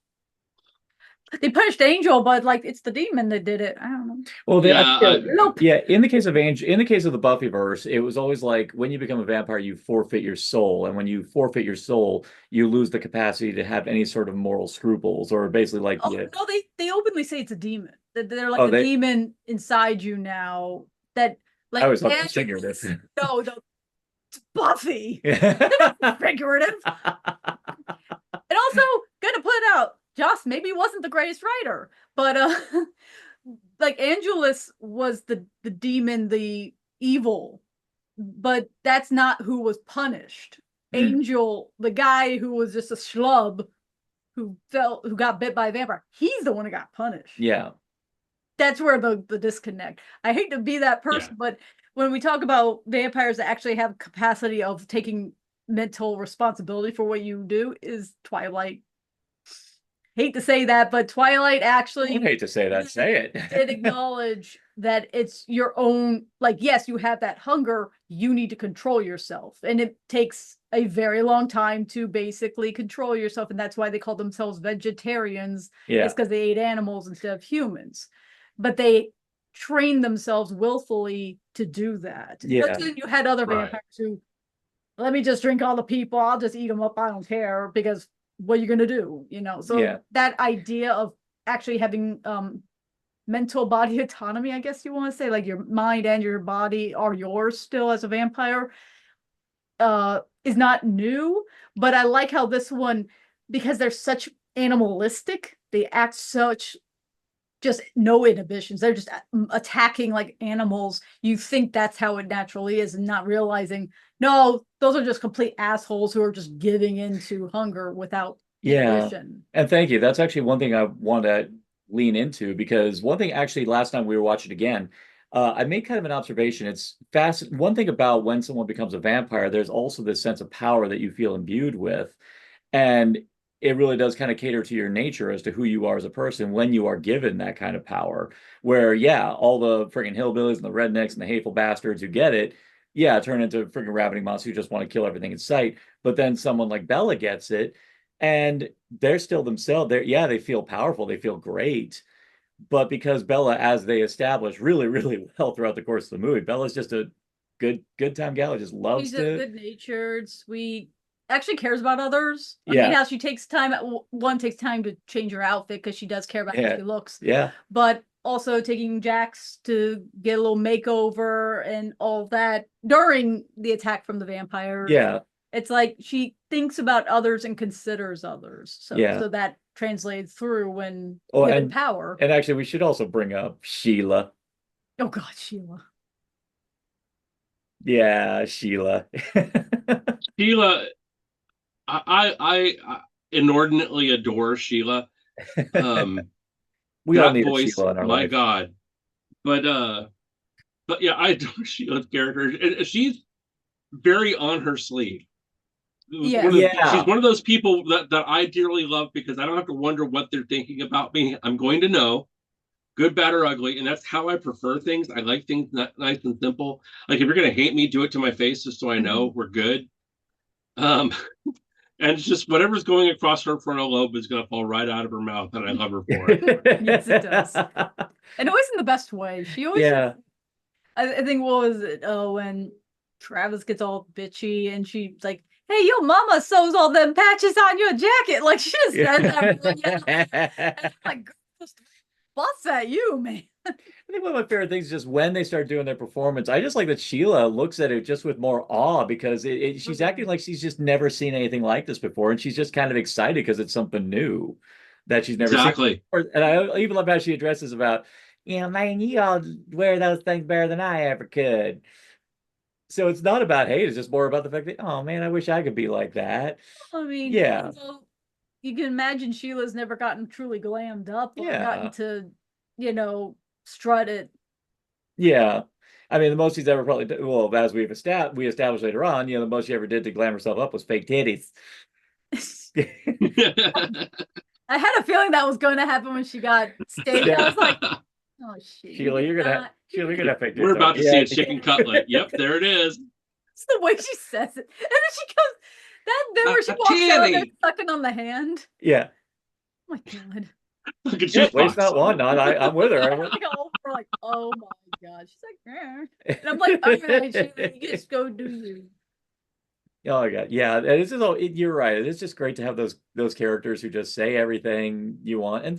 they punished Angel, but like it's the demon that did it. I don't know. Well, in the case of Angel, in the case of the Buffyverse, it was always like when you become a vampire, you forfeit your soul, and when you forfeit your soul, you lose the capacity to have any sort of moral scruples, or basically like. No, they openly say it's a demon. They're like a demon inside you now. That like I was figurative. No, it's Buffy. Figurative. And also, gonna put it out. Joss maybe wasn't the greatest writer, but like Angelus was the demon, the evil, but that's not who was punished. Angel, the guy who was just a schlub who got bit by a vampire, he's the one who got punished. Yeah. That's where the disconnect. I hate to be that person, but when we talk about vampires that actually have capacity of taking mental responsibility for what you do, is Twilight. Hate to say that, but Twilight actually, I hate to say that, say it. did acknowledge that it's your own, like, yes, you have that hunger, you need to control yourself. And it takes a very long time to basically control yourself. And that's why they call themselves vegetarians. Yeah. It's because they ate animals instead of humans. But they trained themselves willfully to do that. Yeah. But then you had other vampires who, let me just drink all the people, I'll just eat them up, I don't care, because what are you going to do? You know, so that idea of actually having mental body autonomy, I guess you want to say, like your mind and your body are yours still as a vampire, is not new. But I like how this one, because they're such animalistic, they act such just no inhibitions. They're just attacking like animals. You think that's how it naturally is, and not realizing, no, those are just complete assholes who are just giving into hunger without inhibition. And thank you. That's actually one thing I want to lean into, because one thing actually last time we were watching again, I made kind of an observation. It's fast. One thing about when someone becomes a vampire, there's also this sense of power that you feel imbued with. And it really does kind of cater to your nature as to who you are as a person when you are given that kind of power. Where, all the friggin' hillbillies and the rednecks and the hateful bastards who get it, turn into friggin' ravening monsters who just want to kill everything in sight. But then someone like Bella gets it, and they're still themselves. They feel powerful. They feel great. But because Bella, as they establish really, really well throughout the course of the movie, Bella's just a good time gal who just loves She's to... good-natured, sweet, actually cares about others. I mean, how she takes time, takes time to change her outfit because she does care about how she looks. Yeah. But also taking Jax to get a little makeover and all that during the attack from the vampires. Yeah. It's like she thinks about others and considers others. So that translates through when given power. And actually, we should also bring up Sheila. Oh God, Sheila. Yeah, Sheila. Sheila, I inordinately adore Sheila. We all that need voice, Sheila in our my life. God. But yeah, I adore Sheila's character. And she's very on her sleeve. She's one of those people that I dearly love, because I don't have to wonder what they're thinking about me. I'm going to know, good, bad, or ugly, and that's how I prefer things. I like things nice and simple. Like, if you're going to hate me, do it to my face just so I know we're good. And it's just whatever's going across her frontal lobe is going to fall right out of her mouth, and I love her for it. Yes, it does. And always in the best way. She always... I think, what was it? Oh, when Travis gets all bitchy and she's like, hey, your mama sews all them patches on your jacket. Like, she just said that. Like, bust at you, man. I think one of my favorite things is just when they start doing their performance. I just like that Sheila looks at it just with more awe, because she's acting like she's just never seen anything like this before. And she's just kind of excited because it's something new that she's never seen before. And I even love how she addresses about, man, you all wear those things better than I ever could. So it's not about hate. It's just more about the fact that, oh man, I wish I could be like that. I mean, you can imagine Sheila's never gotten truly glammed up or gotten to, strut it. Yeah. I mean, the most she's ever probably done, well, as we established later on, the most she ever did to glam herself up was fake titties. I had a feeling that was going to happen when she got staged. I was like, oh shit. Sheila, you're gonna have fake titties. We're about to see a chicken cutlet. Yep, there it is. It's the way she says it. And then she goes, where she walks out and they're sucking on the hand. Yeah. Oh my God. Look at you. Waste not, want not. I'm with her. We're like, oh my God. She's like, and I'm like, okay, Sheila, you just go do you. Oh my God, yeah, this is all. You're right. It's just great to have those characters who just say everything you want, and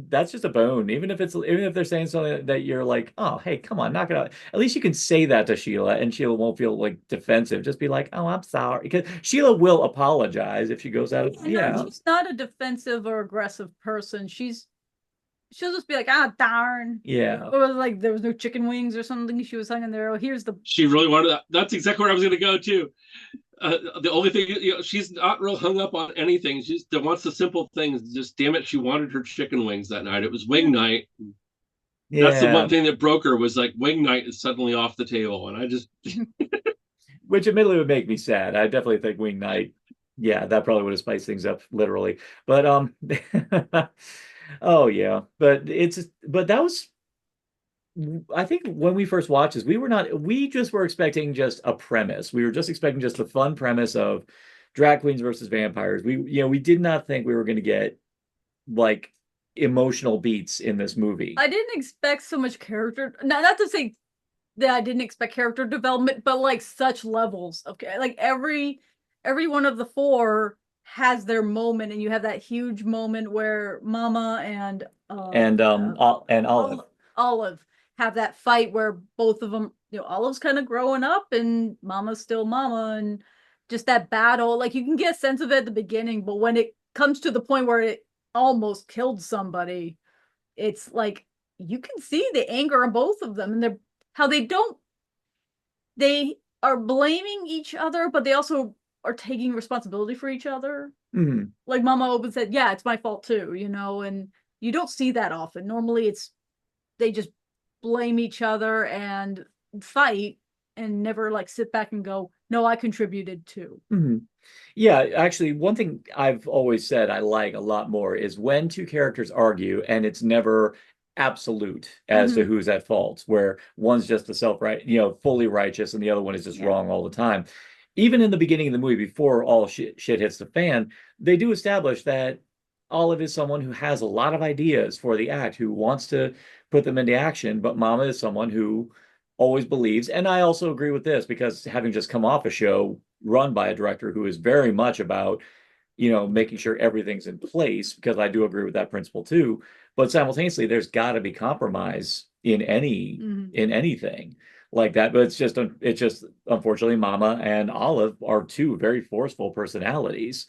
that's just a bone. Even if they're saying something that you're like, oh, hey, come on, knock it out. At least you can say that to Sheila, and Sheila won't feel like defensive. Just be like, oh, I'm sorry, because Sheila will apologize if she goes out. No, she's not a defensive or aggressive person. She'll just be like, ah, darn. Yeah. Or like there was no chicken wings or something she was hanging there. Oh, here's the... She really wanted that. That's exactly where I was going to go too. The only thing, she's not real hung up on anything. She just wants the simple things. Just damn it, she wanted her chicken wings that night. It was wing night. That's the one thing that broke her, was like wing night is suddenly off the table, and I just Which admittedly would make me sad. I definitely think wing night, yeah, that probably would have spiced things up literally. But oh yeah, but that was, I think when we first watched this, we just were expecting just a premise. We were just expecting just the fun premise of drag queens versus vampires. We did not think we were going to get like emotional beats in this movie. I didn't expect so much character. Not to say that I didn't expect character development, but like such levels of, like every one of the four has their moment, and you have that huge moment where Mama and Olive have that fight where both of them, Olive's kind of growing up and Mama's still Mama, and just that battle. Like you can get a sense of it at the beginning, but when it comes to the point where it almost killed somebody, it's like you can see the anger on both of them, and they are blaming each other, but they also are taking responsibility for each other. Mm-hmm. Like Mama Open said, yeah, it's my fault too, and you don't see that often. Normally they just blame each other and fight and never like sit back and go, no, I contributed too. Mm-hmm. Yeah, actually, one thing I've always said I like a lot more is when two characters argue and it's never absolute as to who's at fault, where one's just fully righteous, and the other one is just wrong all the time. Even in the beginning of the movie, before all shit hits the fan, they do establish that Olive is someone who has a lot of ideas for the act, who wants to put them into action, but Mama is someone who always believes. And I also agree with this, because having just come off a show run by a director who is very much about, making sure everything's in place, because I do agree with that principle too. But simultaneously, there's got to be compromise in anything like that. But it's just unfortunately, Mama and Olive are two very forceful personalities,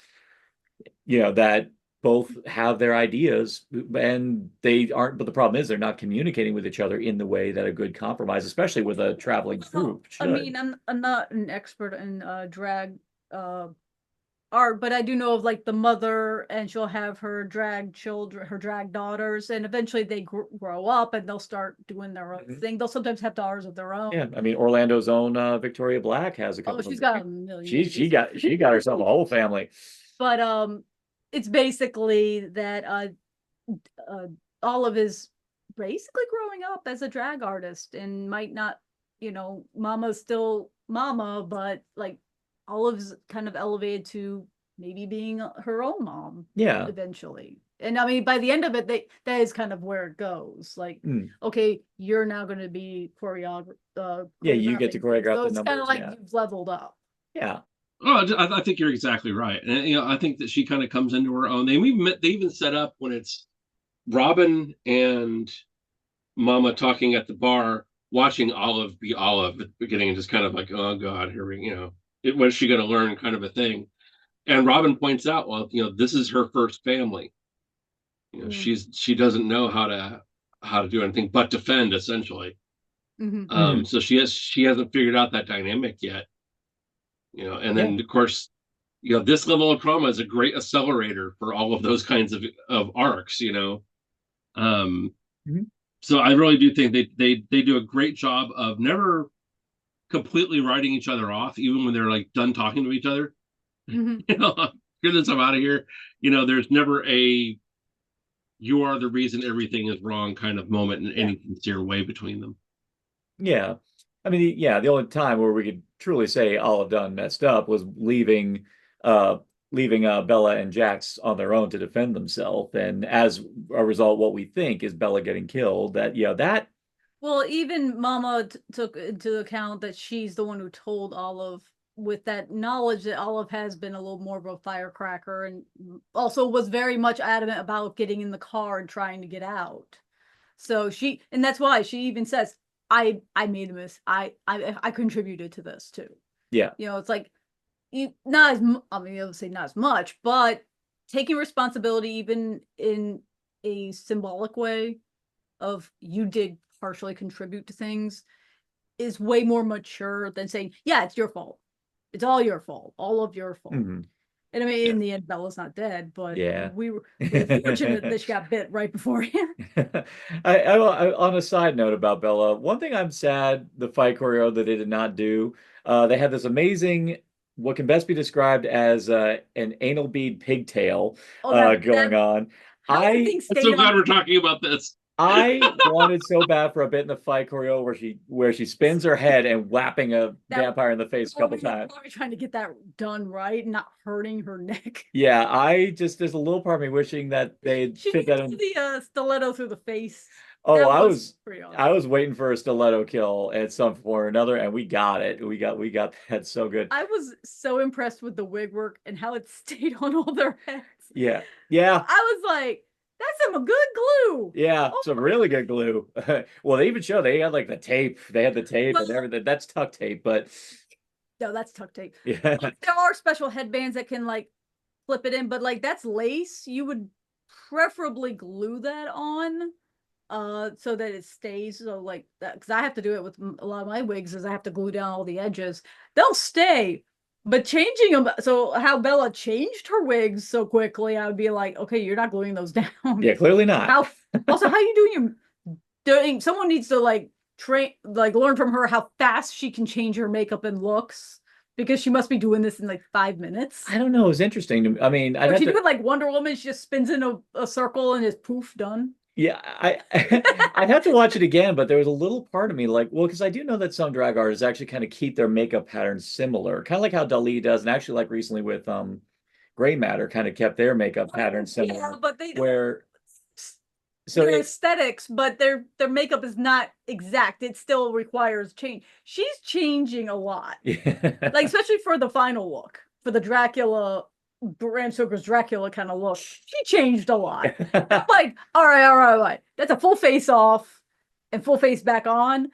that both have their ideas, and they aren't, but the problem is they're not communicating with each other in the way that a good compromise, especially with a traveling troupe, should. I mean, I'm not an expert in drag art, but I do know of like the mother, and she'll have her drag children, her drag daughters, and eventually they grow up and they'll start doing their own thing. They'll sometimes have daughters of their own. Yeah, I mean, Orlando's own Victoria Black has a couple. Oh, she's got a million. She got herself a whole family. But it's basically that Olive is basically growing up as a drag artist, and might not, Mama's still Mama, but like Olive's kind of elevated to maybe being her own mom. Yeah. Eventually. And I mean, by the end of it, that is kind of where it goes. Like, okay, you're now going to be choreographer. Yeah, you get to choreograph so the it's numbers. Kind of like you've leveled up. Yeah. Oh, I think you're exactly right, and I think that she kind of comes into her own. They even set up when it's Robin and Mama talking at the bar, watching Olive be Olive at the beginning, and just kind of like, oh God, here we, when's she going to learn, kind of a thing. And Robin points out, well, this is her first family. She doesn't know how to do anything but defend, essentially. So she hasn't figured out that dynamic yet. And then of course, this level of trauma is a great accelerator for all of those kinds of arcs. So I really do think they do a great job of never completely writing each other off, even when they're like done talking to each other. Goodness, I'm out of here. There's never a "you are the reason everything is wrong" kind of moment in any sincere way between them. Yeah. I mean, the only time where we could truly say Olive done messed up was leaving Bella and Jax on their own to defend themselves, and as a result, what we think is Bella getting killed. That well, even Mama took into account that she's the one who told Olive, with that knowledge that Olive has been a little more of a firecracker, and also was very much adamant about getting in the car and trying to get out. So and that's why she even says, I made a miss. I contributed to this too. Yeah. It's like, not as, I mean, I would say not as much, but taking responsibility, even in a symbolic way of you did partially contribute to things, is way more mature than saying, yeah, it's your fault. it's all your fault, all of your fault. Mhm. And I mean, in the end, Bella's not dead, but Yeah. we were fortunate that she got bit right beforehand. On a side note about Bella, one thing I'm sad the fight choreo that they did not do. They had this amazing, what can best be described as an anal bead pigtail Oh, that going on. how that I thing I'm stayed so glad on. we're talking about this. I wanted so bad for a bit in the fight choreo where she spins her head and whapping a vampire in the face a couple times. Probably trying to get that done right, not hurting her neck. Yeah, there's a little part of me wishing that they'd She fit that did in. the stiletto through the face. Oh, That I was was pretty awesome. I was waiting for a stiletto kill at some point or another, and we got it. We got that so good. I was so impressed with the wig work and how it stayed on all their heads. Yeah. I was like, that's some good glue. Yeah, Oh some my really good glue. Well, they even show they had like the tape. They had the tape and Well- everything. That's tuck tape, but No, that's tuck tape. yeah. There are special headbands that can like flip it in, but like that's lace. You would preferably glue that on so that it stays. So like that, because I have to do it with a lot of my wigs, is I have to glue down all the edges. They'll stay, but changing them, so how Bella changed her wigs so quickly, I would be like, okay, you're not gluing those down. Yeah, clearly not. How also how you doing someone needs to like learn from her how fast she can change her makeup and looks, because she must be doing this in like 5 minutes. I don't know. It was interesting to me. I mean, If she do it like Wonder Woman, she just spins in a circle and is poof done. yeah, I'd have to watch it again, but there was a little part of me like, well, because I do know that some drag artists actually kind of keep their makeup patterns similar, kind of like how Dali does, and actually like recently with Gray Matter kind of kept their makeup pattern similar. Yeah, but they Where so their aesthetics, but their makeup is not exact. It still requires change. She's changing a lot, like especially for the final look, for the Dracula, Bram Stoker's Dracula kind of look. She changed a lot. I'm like, all right. That's a full face off and full face back on.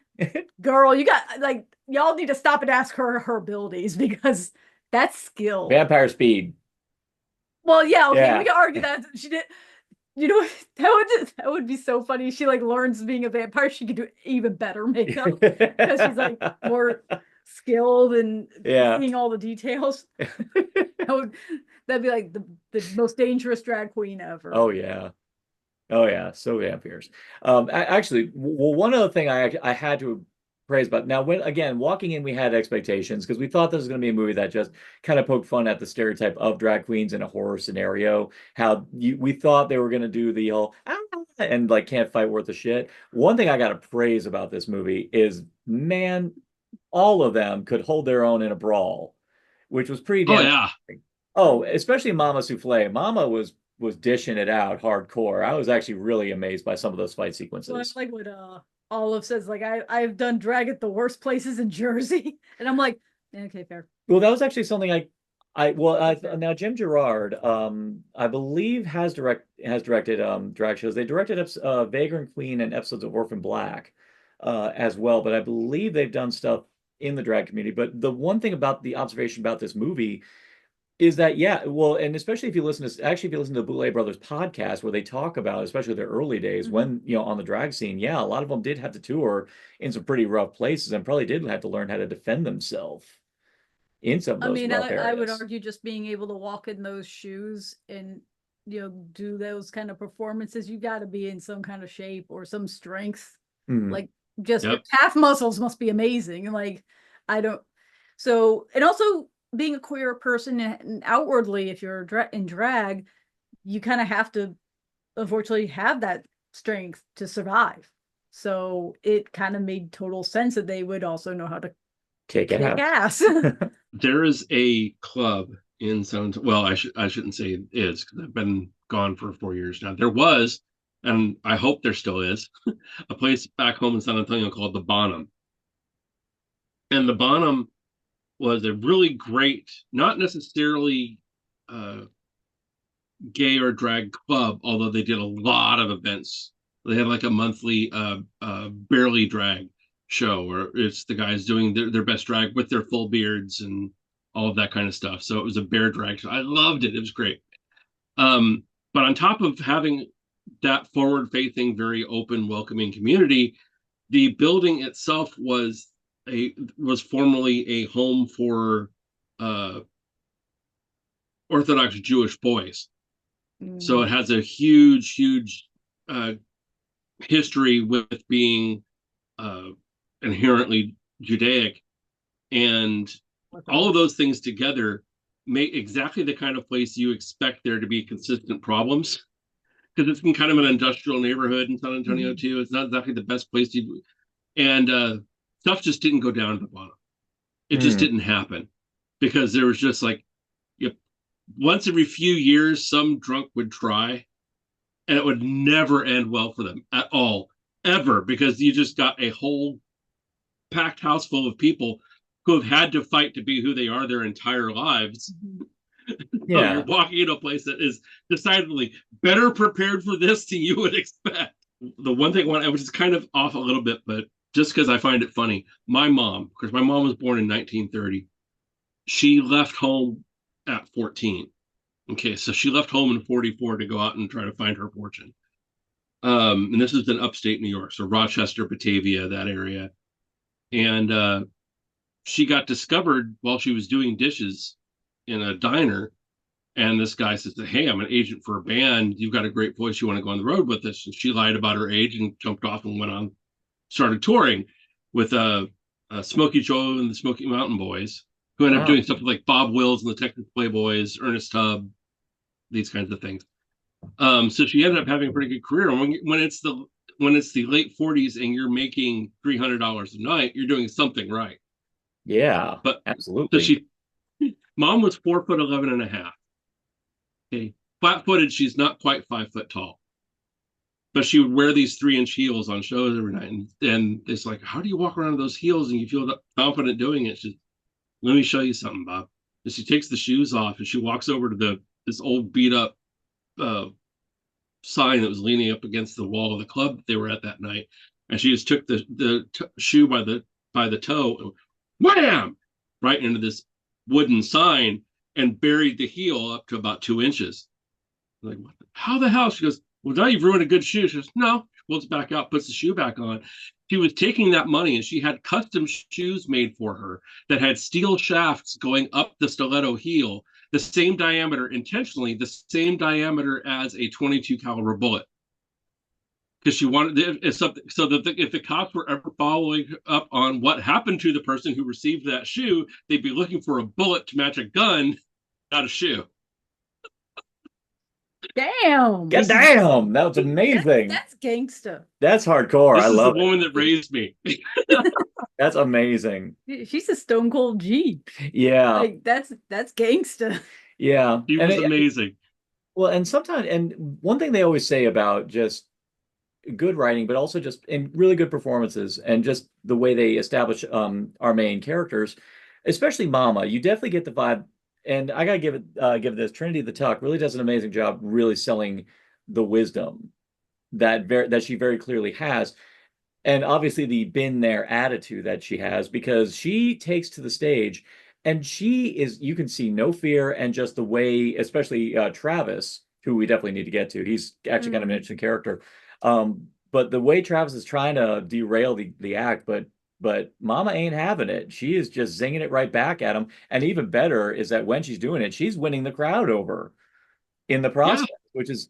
Girl, you got like y'all need to stop and ask her abilities, because that's skill. Vampire speed. Well, yeah, okay, Yeah. we can argue that she did. You know, that would be so funny. She like learns being a vampire, she could do even better makeup because she's like more skilled and Yeah. seeing all the details. That'd be like the most dangerous drag queen ever. Oh yeah. So vampires. Actually, well, one other thing I had to praise about now, when again walking in, we had expectations because we thought this was going to be a movie that just kind of poked fun at the stereotype of drag queens in a horror scenario. We thought they were going to do the whole and like can't fight worth a shit. One thing I got to praise about this movie is, man, all of them could hold their own in a brawl, which was pretty damn. Oh yeah. Oh, especially Mama Souffle. Mama was dishing it out hardcore. I was actually really amazed by some of those fight sequences. Well, I like what Olive says, like I've done drag at the worst places in Jersey, and I'm like, okay, fair. Well, that was actually something now Jim Gerard, I believe has directed drag shows. They directed Vagrant Queen and episodes of Orphan Black as well, but I believe they've done stuff in the drag community. But the one thing about the observation about this movie is that, yeah, well, and especially if you listen to the Boulay Brothers podcast where they talk about, especially their early days when, on the drag scene, yeah, a lot of them did have to tour in some pretty rough places and probably did have to learn how to defend themselves in some of those rough areas. I would argue just being able to walk in those shoes and, do those kind of performances, you got to be in some kind of shape or some strength. Mhm. Like just your calf muscles must be amazing. Like and also being a queer person and outwardly, if you're in drag, you kind of have to unfortunately have that strength to survive. So it kind of made total sense that they would also know how to kick ass. There is a club in San Antonio. Well, I shouldn't say it is, because I've been gone for 4 years now. There was, and I hope there still is, a place back home in San Antonio called the Bonham. And the Bonham was a really great, not necessarily gay or drag club, although they did a lot of events. They had like a monthly barely drag show where it's the guys doing their best drag with their full beards and all of that kind of stuff. So it was a bear drag show. I loved it. It was great. But on top of having that forward-facing, very open, welcoming community, the building itself was formerly a home for uh, Orthodox Jewish boys. So Mm. it has a huge uh, history with being inherently Judaic, and all of those things together make exactly the kind of place you expect there to be consistent problems, because it's in kind of an industrial neighborhood in San Antonio too. It's not exactly the best place to, and stuff just didn't go down to the bottom. It just didn't happen, because there was just like, you know, once every few years some drunk would try, and it would never end well for them at all, ever, because you just got a whole packed house full of people who have had to fight to be who they are their entire lives. So you're walking into a place that is decidedly better prepared for this than you would expect. The one thing, I was just kind of off a little bit, but just because I find it funny, my mom, because my mom was born in 1930, she left home at 14. Okay, so she left home in 44 to go out and try to find her fortune. And this is in upstate New York, so Rochester, Batavia, that area. And she got discovered while she was doing dishes in a diner. And this guy says, hey, I'm an agent for a band. You've got a great voice. You want to go on the road with us? And she lied about her age and jumped off and went on, started touring with Smokey Joe and the Smoky Mountain Boys, who ended up doing stuff like Bob Wills and the Texas Playboys, Ernest Tubb, these kinds of things. So she ended up having a pretty good career. And when it's the late 40s and you're making $300 a night, you're doing something right. Yeah, but absolutely. So mom was 4'11" and a half. Okay, flat-footed. She's not quite 5 foot tall, but she would wear these 3-inch heels on shows every night. And it's like, how do you walk around with those heels and you feel confident doing it? She's, let me show you something, Bob. And she takes the shoes off and she walks over to this old beat up sign that was leaning up against the wall of the club they were at that night, and she just took the shoe by the toe and wham right into this wooden sign and buried the heel up to about 2 inches. I'm like, how the hell? She goes, well, now you've ruined a good shoe. She goes, no. Pulls it back out, puts the shoe back on. She was taking that money, and she had custom shoes made for her that had steel shafts going up the stiletto heel, the same diameter, intentionally the same diameter as a 22 caliber bullet, because she wanted something so that if the cops were ever following up on what happened to the person who received that shoe, they'd be looking for a bullet to match a gun, not a shoe. Damn! Damn, that was amazing. That's gangsta. That's hardcore. This I love the woman that raised me. That's amazing. She's a stone cold G. Yeah, like that's gangsta. Yeah, she was amazing. Well, and sometimes, and one thing they always say about just good writing, but also just in really good performances, and just the way they establish our main characters, especially Mama, you definitely get the vibe. And I gotta give this, Trinity the Tuck really does an amazing job really selling the wisdom that she very clearly has, and obviously the been there attitude that she has, because she takes to the stage and you can see no fear, and just the way, especially Travis, who we definitely need to get to. He's actually kind of an interesting character. But the way Travis is trying to derail the act, but Mama ain't having it. She is just zinging it right back at him. And even better is that when she's doing it, she's winning the crowd over in the process,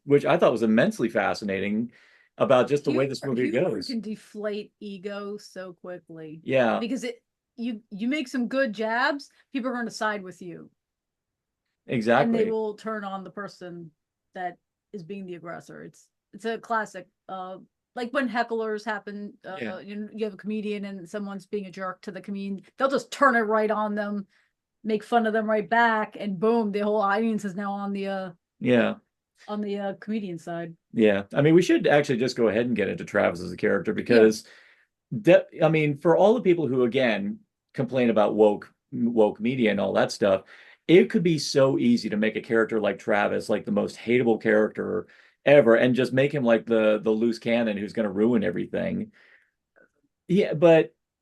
which I thought was immensely fascinating about just the way this movie goes. Can deflate ego so quickly. Yeah, because you make some good jabs, people are going to side with you. Exactly. And they will turn on the person that is being the aggressor. It's a classic. Like when hecklers happen, you have a comedian and someone's being a jerk to the comedian, they'll just turn it right on them, make fun of them right back, and boom, the whole audience is now on the comedian side. Yeah, I mean, we should actually just go ahead and get into Travis as a character, because I mean, for all the people who again complain about woke media and all that stuff, it could be so easy to make a character like Travis like the most hateable character ever, and just make him like the loose cannon who's going to ruin everything. Yeah,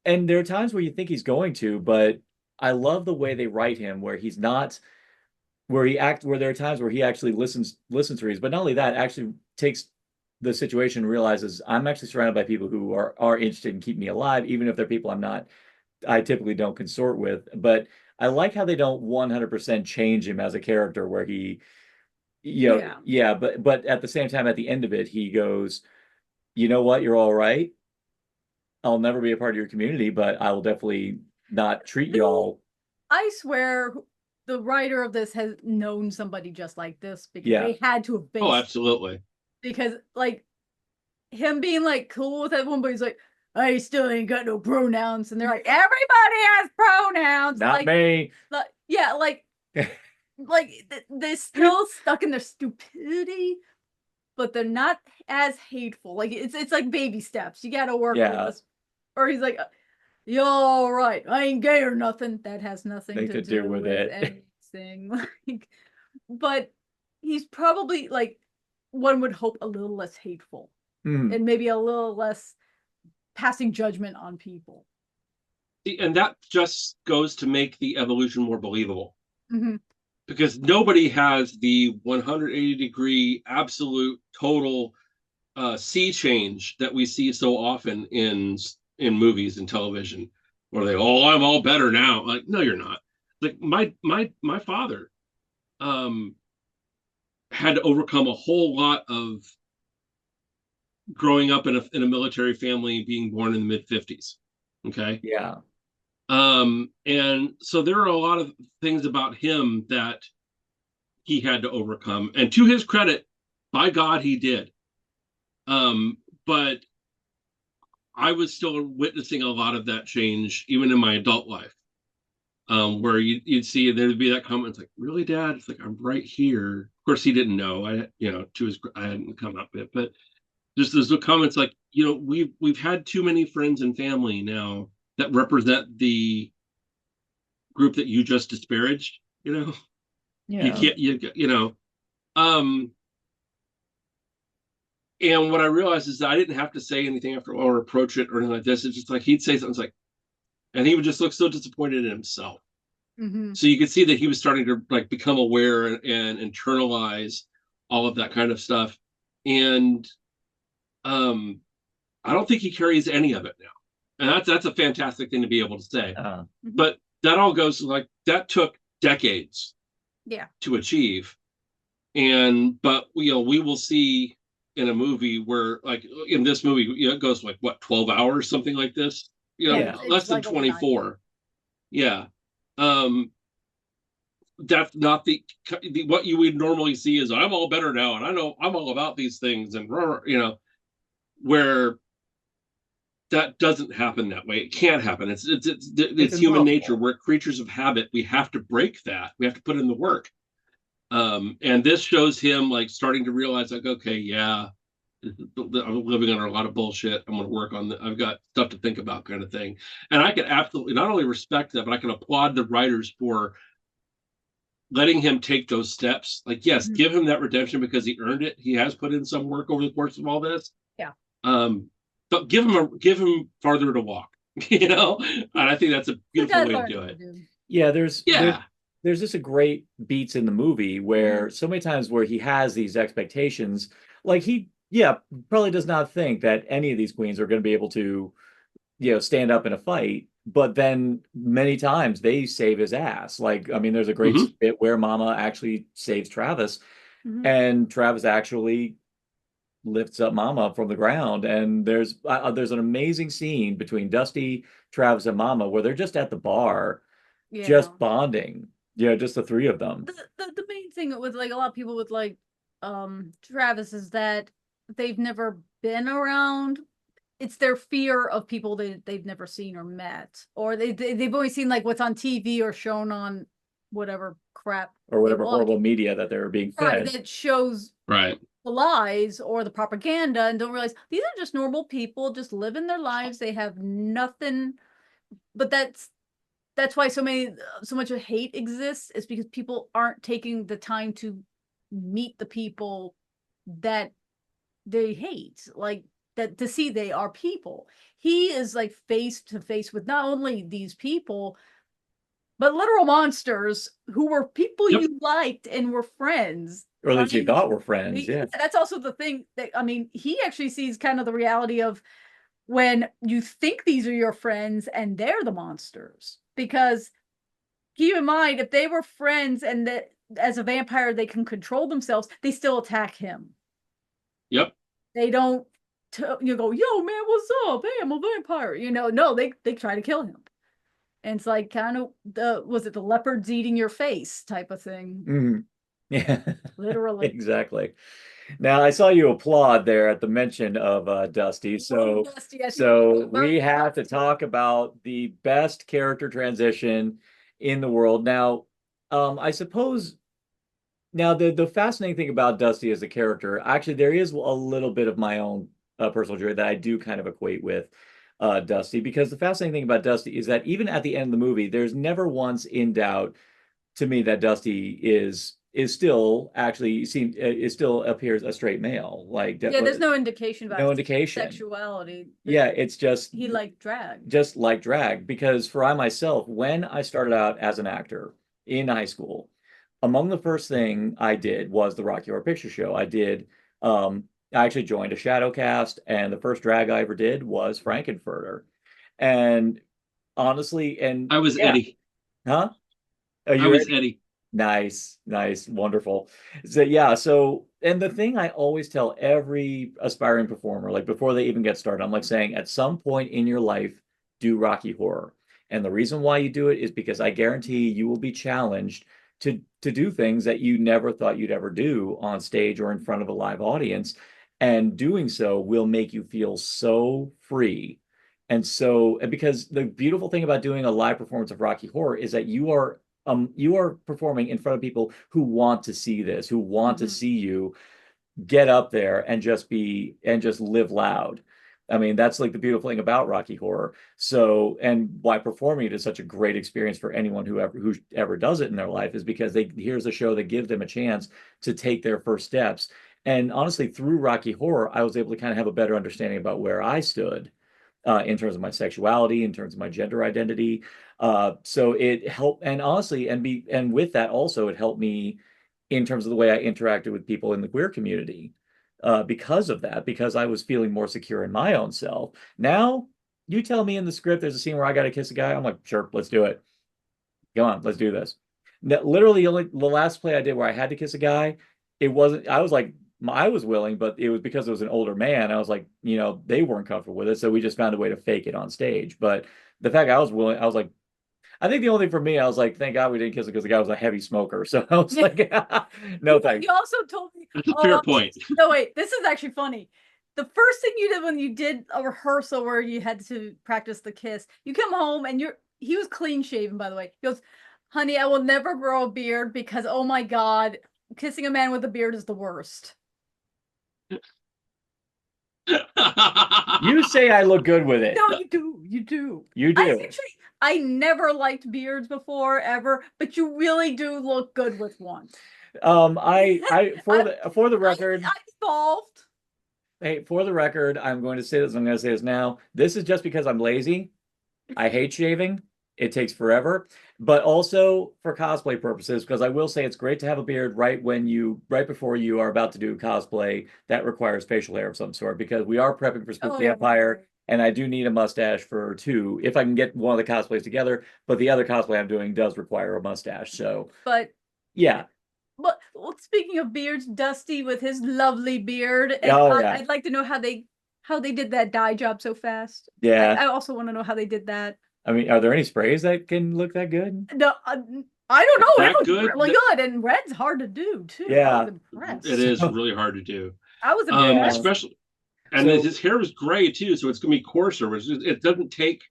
and there are times where you think he's going to, but I love the way they write him, where he's not, where there are times where he actually listens to reasons, but not only that, actually takes the situation and realizes I'm actually surrounded by people who are interested in keeping me alive, even if they're people I typically don't consort with. But I like how they don't 100% change him as a character where he, you know, yeah, but at the same time, at the end of it, he goes, you know what, you're all right. I'll never be a part of your community, but I will definitely not treat y'all. I swear the writer of this has known somebody just like this because Yeah. they had to have based Oh, absolutely. because like him being like cool with everyone, but he's like, I still ain't got no pronouns, and they're like, everybody has pronouns. Not like, me. like, yeah, they're still stuck in their stupidity, but they're not as hateful. Like it's like baby steps. You got to work with this. Or he's like, you're all right. I ain't gay or nothing. That has nothing to do with it. anything. Like, but he's probably like one would hope a little less hateful and maybe a little less passing judgment on people. And that just goes to make the evolution more believable. Mm-hmm. Because nobody has the 180-degree absolute total sea change that we see so often in movies and television, where they, oh, I'm all better now. Like, no, you're not. Like my father had to overcome a whole lot of growing up in a military family, being born in the mid-50s. Okay. Yeah. And so there are a lot of things about him that he had to overcome. And to his credit, by God, he did. But I was still witnessing a lot of that change, even in my adult life, where you'd see there'd be that comment, it's like, really, Dad? It's like, I'm right here. Of course, he didn't know. I hadn't come up with it, but just there's the comments like, we've had too many friends and family now that represent the group that you just disparaged. Yeah. You can't. And what I realized is that I didn't have to say anything after or approach it or anything like this. It's just like he'd say something like, and he would just look so disappointed in himself. Mm-hmm. So you could see that he was starting to like become aware and internalize all of that kind of stuff. And I don't think he carries any of it now. And that's a fantastic thing to be able to say. But that all goes like that took decades to achieve. But we will see in a movie where, like in this movie, it goes like what, 12 hours, something like this, less than 24. Yeah. That's not the what you would normally see is I'm all better now and I know I'm all about these things, and where that doesn't happen that way. It can't happen. It's human nature. We're creatures of habit. We have to break that. We have to put in the work. And this shows him like starting to realize like, okay, yeah, I'm living under a lot of bullshit. I'm going to work on I've got stuff to think about, kind of thing. And I can absolutely not only respect that, but I can applaud the writers for letting him take those steps. Like, yes, give him that redemption because he earned it. He has put in some work over the course of all this. Yeah. But give him farther to walk, and I think that's a beautiful way to do it. Yeah, there's just a great beats in the movie where so many times where he has these expectations, like he probably does not think that any of these queens are going to be able to, stand up in a fight. But then many times they save his ass. Like, I mean, there's a great bit where Mama actually saves Travis, and Travis actually lifts up Mama from the ground. And there's an amazing scene between Dusty, Travis, and Mama where they're just at the bar, just bonding. Yeah, just the three of them. The main thing with like a lot of people with like Travis is that they've never been around. It's their fear of people they've never seen or met, or they've only seen like what's on TV or shown on whatever crap or whatever horrible media that they're being fed. That shows the lies or the propaganda, and don't realize these are just normal people just living their lives. They have nothing, but that's why so much of hate exists, is because people aren't taking the time to meet the people that they hate, like that, to see they are people. He is like face to face with not only these people, but literal monsters who were people you liked and were friends. Or at least you thought were friends, yeah. That's also the thing that, I mean, he actually sees kind of the reality of when you think these are your friends and they're the monsters. Because keep in mind, if they were friends and that as a vampire they can control themselves, they still attack him. Yep. They don't you go, yo man, what's up? Hey, I'm a vampire. No, they try to kill him. And it's like kind of was it the leopards eating your face type of thing? Mhm. Yeah, Literally. exactly. Now I saw you applaud there at the mention of Dusty. Dusty, So we have to talk about the best character transition in the world. Now, I suppose now the fascinating thing about Dusty as a character, actually, there is a little bit of my own personal joy that I do kind of equate with Dusty, because the fascinating thing about Dusty is that even at the end of the movie, there's never once in doubt to me that Dusty is still actually seen it still appears a straight male. Like yeah, there's no indication about no his indication. sexuality. Yeah, it's just He liked drag. just like drag. Because for I myself, when I started out as an actor in high school, among the first thing I did was the Rocky Horror Picture Show. I actually joined a shadow cast, and the first drag I ever did was Frankenfurter. And honestly, and I was yeah, Eddie. huh? I was Eddie. Nice, nice, wonderful. So yeah, and the thing I always tell every aspiring performer, like before they even get started, I'm like saying, at some point in your life, do Rocky Horror. And the reason why you do it is because I guarantee you will be challenged to do things that you never thought you'd ever do on stage or in front of a live audience. And doing so will make you feel so free. And because the beautiful thing about doing a live performance of Rocky Horror is that you are performing in front of people who want to see this, who want to see you get up there and just live loud. I mean, that's like the beautiful thing about Rocky Horror. So, and why performing it is such a great experience for anyone who ever does it in their life is because here's a show that gives them a chance to take their first steps. And honestly, through Rocky Horror, I was able to kind of have a better understanding about where I stood in terms of my sexuality, in terms of my gender identity. So it helped, and honestly, and with that also, it helped me in terms of the way I interacted with people in the queer community. Because of that, because I was feeling more secure in my own self. Now, you tell me in the script there's a scene where I got to kiss a guy. I'm like, sure, let's do it. Go on, let's do this. Now, literally, only the last play I did where I had to kiss a guy, it wasn't. I was like, I was willing, but it was because it was an older man. I was like, they weren't comfortable with it, so we just found a way to fake it on stage. But the fact I was willing, I was like, I think the only thing for me, I was like, thank God we didn't kiss it because the guy was a heavy smoker. So I was like, no thanks. You also told me. That's a fair point. No, wait, this is actually funny. The first thing you did when you did a rehearsal where you had to practice the kiss, you come home and he was clean shaven, by the way. He goes, honey, I will never grow a beard because, oh my God, kissing a man with a beard is the worst. You say I look good with it. No, you do. You do. You do. I never liked beards before, ever, but you really do look good with one. For the record, I evolved. hey, for the record, I'm going to say this. I'm going to say this now. This is just because I'm lazy. I hate shaving. It takes forever, but also for cosplay purposes, because I will say it's great to have a beard right before you are about to do cosplay that requires facial hair of some sort, because we are prepping for Spook Vampire, and I do need a mustache for two, if I can get one of the cosplays together, but the other cosplay I'm doing does require a mustache, so. But. Yeah. But speaking of beards, Dusty with his lovely beard, and yeah. I'd like to know how they did that dye job so fast. Yeah. I also want to know how they did that. I mean, are there any sprays that can look that good? No, I don't know. That it looks good? really good, and red's hard to do too. Yeah. I was impressed. It is really hard to do. I was impressed. Especially, and his hair was gray too, so it's gonna be coarser. It doesn't take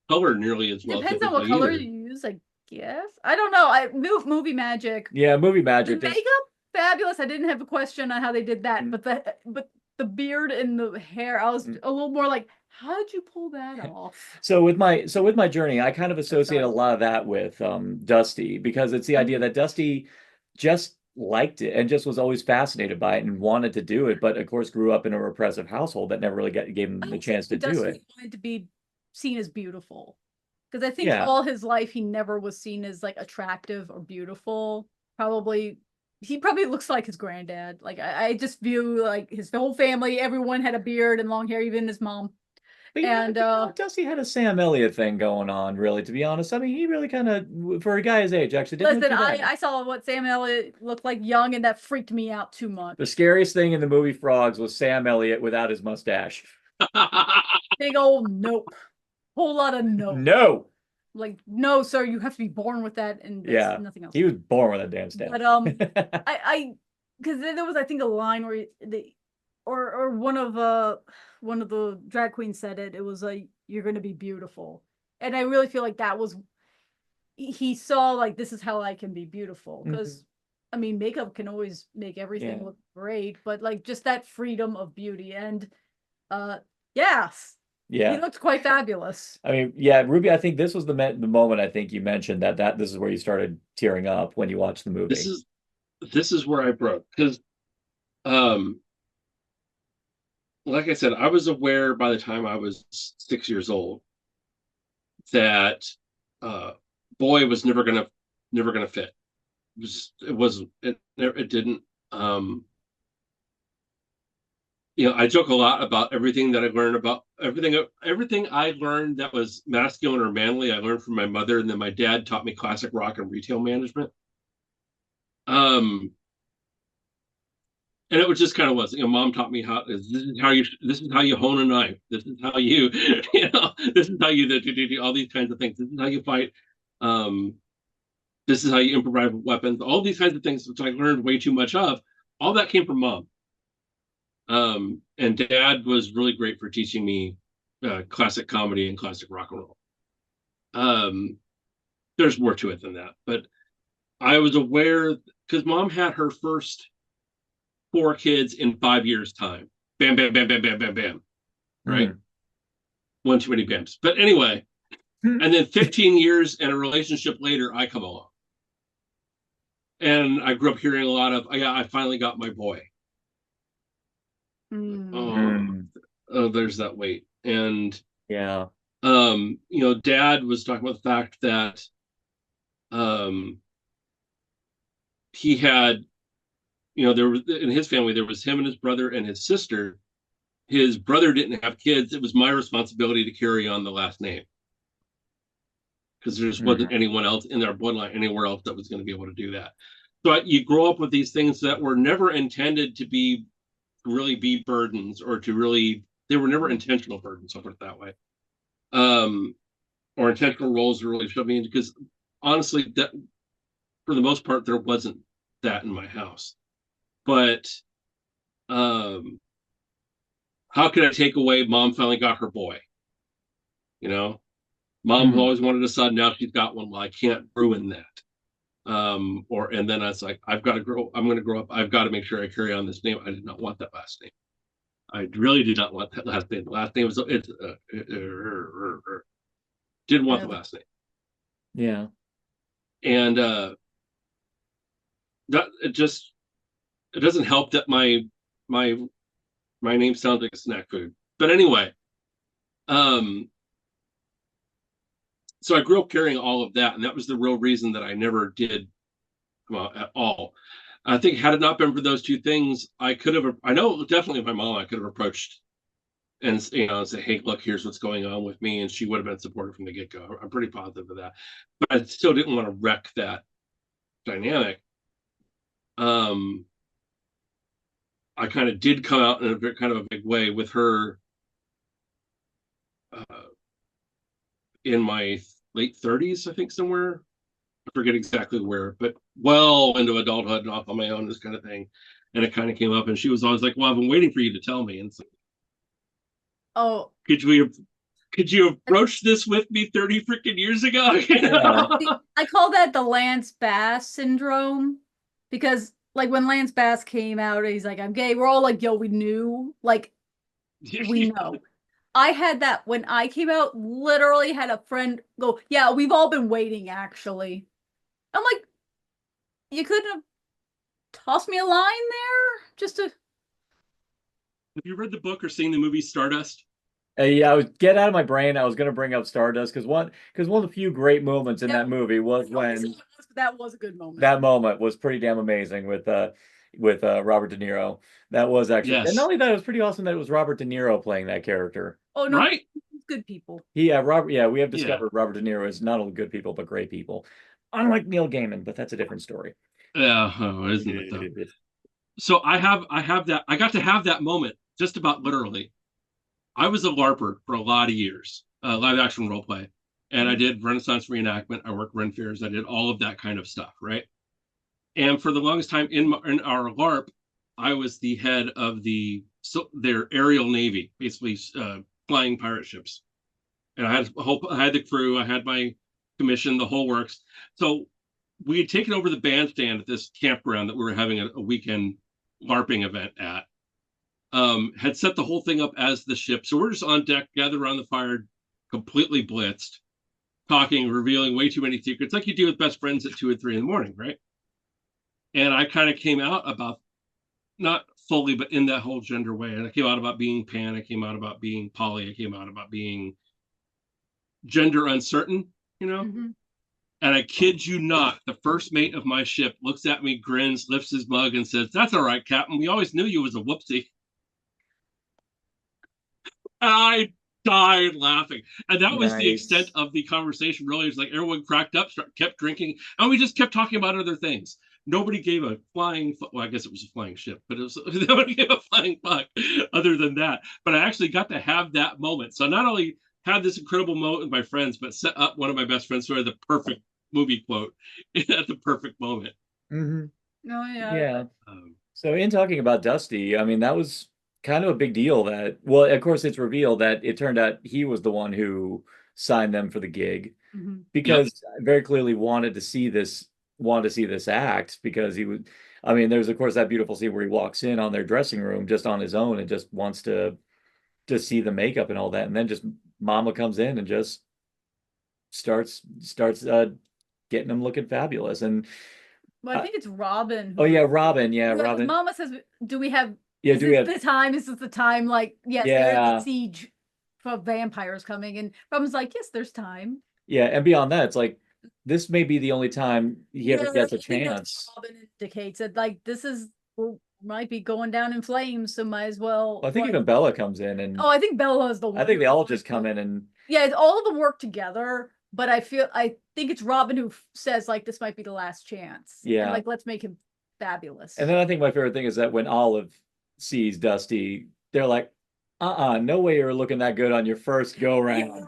color nearly as well. Depends on what color you use, I guess. I don't know. Movie magic. Yeah, movie magic. The makeup, fabulous. I didn't have a question on how they did that, but the beard and the hair, I was a little more like, how did you pull that off? So with my journey, I kind of associate a lot of that with Dusty, because it's the idea that Dusty just liked it and just was always fascinated by it and wanted to do it, but of course grew up in a repressive household that never really gave him the chance to do it. Wanted to be seen as beautiful, because I think all his life he never was seen as like attractive or beautiful. He probably looks like his granddad. Like I just view like his whole family, everyone had a beard and long hair, even his mom. But And Dusty had a Sam Elliott thing going on, really, to be honest. I mean, he really kind of, for a guy his age, actually didn't listen, look too bad. I saw what Sam Elliott looked like young, and that freaked me out too much. The scariest thing in the movie Frogs was Sam Elliott without his mustache. Big old nope. Whole lot of nope. No. Like, no, sir, you have to be born with that, and Yeah, nothing else. he was born with that damn staff. But because there was, I think, a line where or one of the drag queens said it. It was like, "You're going to be beautiful," and I really feel like that was, he saw like, this is how I can be beautiful, because I mean, makeup can always make everything look great, but like, just that freedom of beauty. And yes, yeah, he looked quite fabulous. I mean, yeah, Ruby, I think this was the moment I think you mentioned that this is where you started tearing up when you watched the movie. This is where I broke, because like I said, I was aware by the time I was 6 years old that boy was never gonna fit. It didn't. I joke a lot about everything that I learned about everything I learned that was masculine or manly. I learned from my mother, and then my dad taught me classic rock and retail management. And it was just kind of mom taught me this is how you hone a knife. This is how you, this is how you do all these kinds of things. This is how you fight. This is how you improvise weapons. All these kinds of things, which I learned way too much of. All that came from mom. And dad was really great for teaching me classic comedy and classic rock and roll. There's more to it than that, but I was aware because mom had her first 4 kids in 5 years' time. Bam, bam, bam, bam, bam, bam, bam. Right? One too many bams. But anyway, and then 15 years and a relationship later, I come along. And I grew up hearing a lot of, I finally got my boy. There's that weight. And yeah, dad was talking about the fact that he had, there was, in his family, there was him and his brother and his sister. His brother didn't have kids. It was my responsibility to carry on the last name, because there just wasn't anyone else in their bloodline anywhere else that was going to be able to do that. So you grow up with these things that were never intended to really be burdens, or they were never intentional burdens, I'll put it that way. Or intentional roles to really shove me into, because honestly, that for the most part, there wasn't that in my house. But how could I take away mom finally got her boy? Mom always wanted a son, now she's got one. Well, I can't ruin that. And then I was like, I'm going to grow up. I've got to make sure I carry on this name. I did not want that last name. I really did not want that last name. The last name was didn't want the last name. Yeah. And that it doesn't help that my name sounds like a snack food. But anyway, so I grew up carrying all of that, and that was the real reason that I never did come out at all. I think had it not been for those two things, I know definitely my mom, I could have approached and say, hey, look, here's what's going on with me, and she would have been supportive from the get-go. I'm pretty positive of that. But I still didn't want to wreck that dynamic. I kind of did come out in a kind of a big way with her in my late 30s, I think, somewhere. I forget exactly where, but well into adulthood and off on my own, this kind of thing. And it kind of came up, and she was always like, well, I've been waiting for you to tell me. And so, oh, could you have broached this with me 30 freaking years ago? I call that the Lance Bass syndrome, because like when Lance Bass came out, he's like, I'm gay. We're all like, yo, we knew, like, we know. I had that when I came out. Literally had a friend go, yeah, we've all been waiting, actually. I'm like, you couldn't have tossed me a line there just to. Have you read the book or seen the movie Stardust? Yeah, I would get out of my brain. I was going to bring up Stardust because one of the few great moments in that movie was when that was a good moment. That moment was pretty damn amazing with Robert De Niro. That was actually, and not only that, it was pretty awesome that it was Robert De Niro playing that character. Oh no! Right? good people. Robert. Yeah, we have discovered Robert De Niro is not only good people but great people, unlike Neil Gaiman. But that's a different story. Yeah, isn't it though? So I have that. I got to have that moment just about literally. I was a LARPer for a lot of years, live action role play, and I did Renaissance reenactment. I worked Ren Fairs. I did all of that kind of stuff, right? And for the longest time in our LARP, I was the head of their aerial navy, basically flying pirate ships. And I had the crew, I had my commission, the whole works. So we had taken over the bandstand at this campground that we were having a weekend LARPing event at. Had set the whole thing up as the ship. So we're just on deck, gathered around the fire, completely blitzed, talking, revealing way too many secrets, like you do with best friends at 2 or 3 in the morning, right? And I kind of came out about, not fully, but in that whole gender way. And I came out about being pan, I came out about being poly, I came out about being gender uncertain, you know? Mm-hmm. And I kid you not, the first mate of my ship looks at me, grins, lifts his mug, and says, "That's all right, Captain. We always knew you was a whoopsie." And I died laughing. And that was the extent of the conversation, really. It's like everyone cracked up, kept drinking, and we just kept talking about other things. Nobody gave a flying, well, I guess it was a flying ship, but nobody gave a flying fuck other than that. But I actually got to have that moment. So not only had this incredible moment with my friends, but set up one of my best friends for the perfect movie quote at the perfect moment. Mm-hmm. Oh, yeah. Yeah. So in talking about Dusty, I mean, that was kind of a big deal that, well, of course, it's revealed that it turned out he was the one who signed them for the gig because very clearly wanted to see this act because he would, I mean, there's of course that beautiful scene where he walks in on their dressing room just on his own and just wants to see the makeup and all that. And then just Mama comes in and just starts getting him looking fabulous. And well, I think it's Robin. Oh yeah, Robin. Yeah, Robin. Mama says, "Do we have? Yeah, do we have the time? Is this the time? Like, yes, Yeah. there's a siege for vampires coming." And Robin's like, "Yes, there's time." Yeah, and beyond that, it's like this may be the only time he ever gets a chance. Robin indicates that like this is might be going down in flames, so might as well. Well, I think even Bella comes in and I think Bella is the one. I think they all just come in and yeah, all of them work together. But I think it's Robin who says like this might be the last chance. Yeah, and, like let's make him fabulous. And then I think my favorite thing is that when Olive sees Dusty, they're like, no way you're looking that good on your first go round.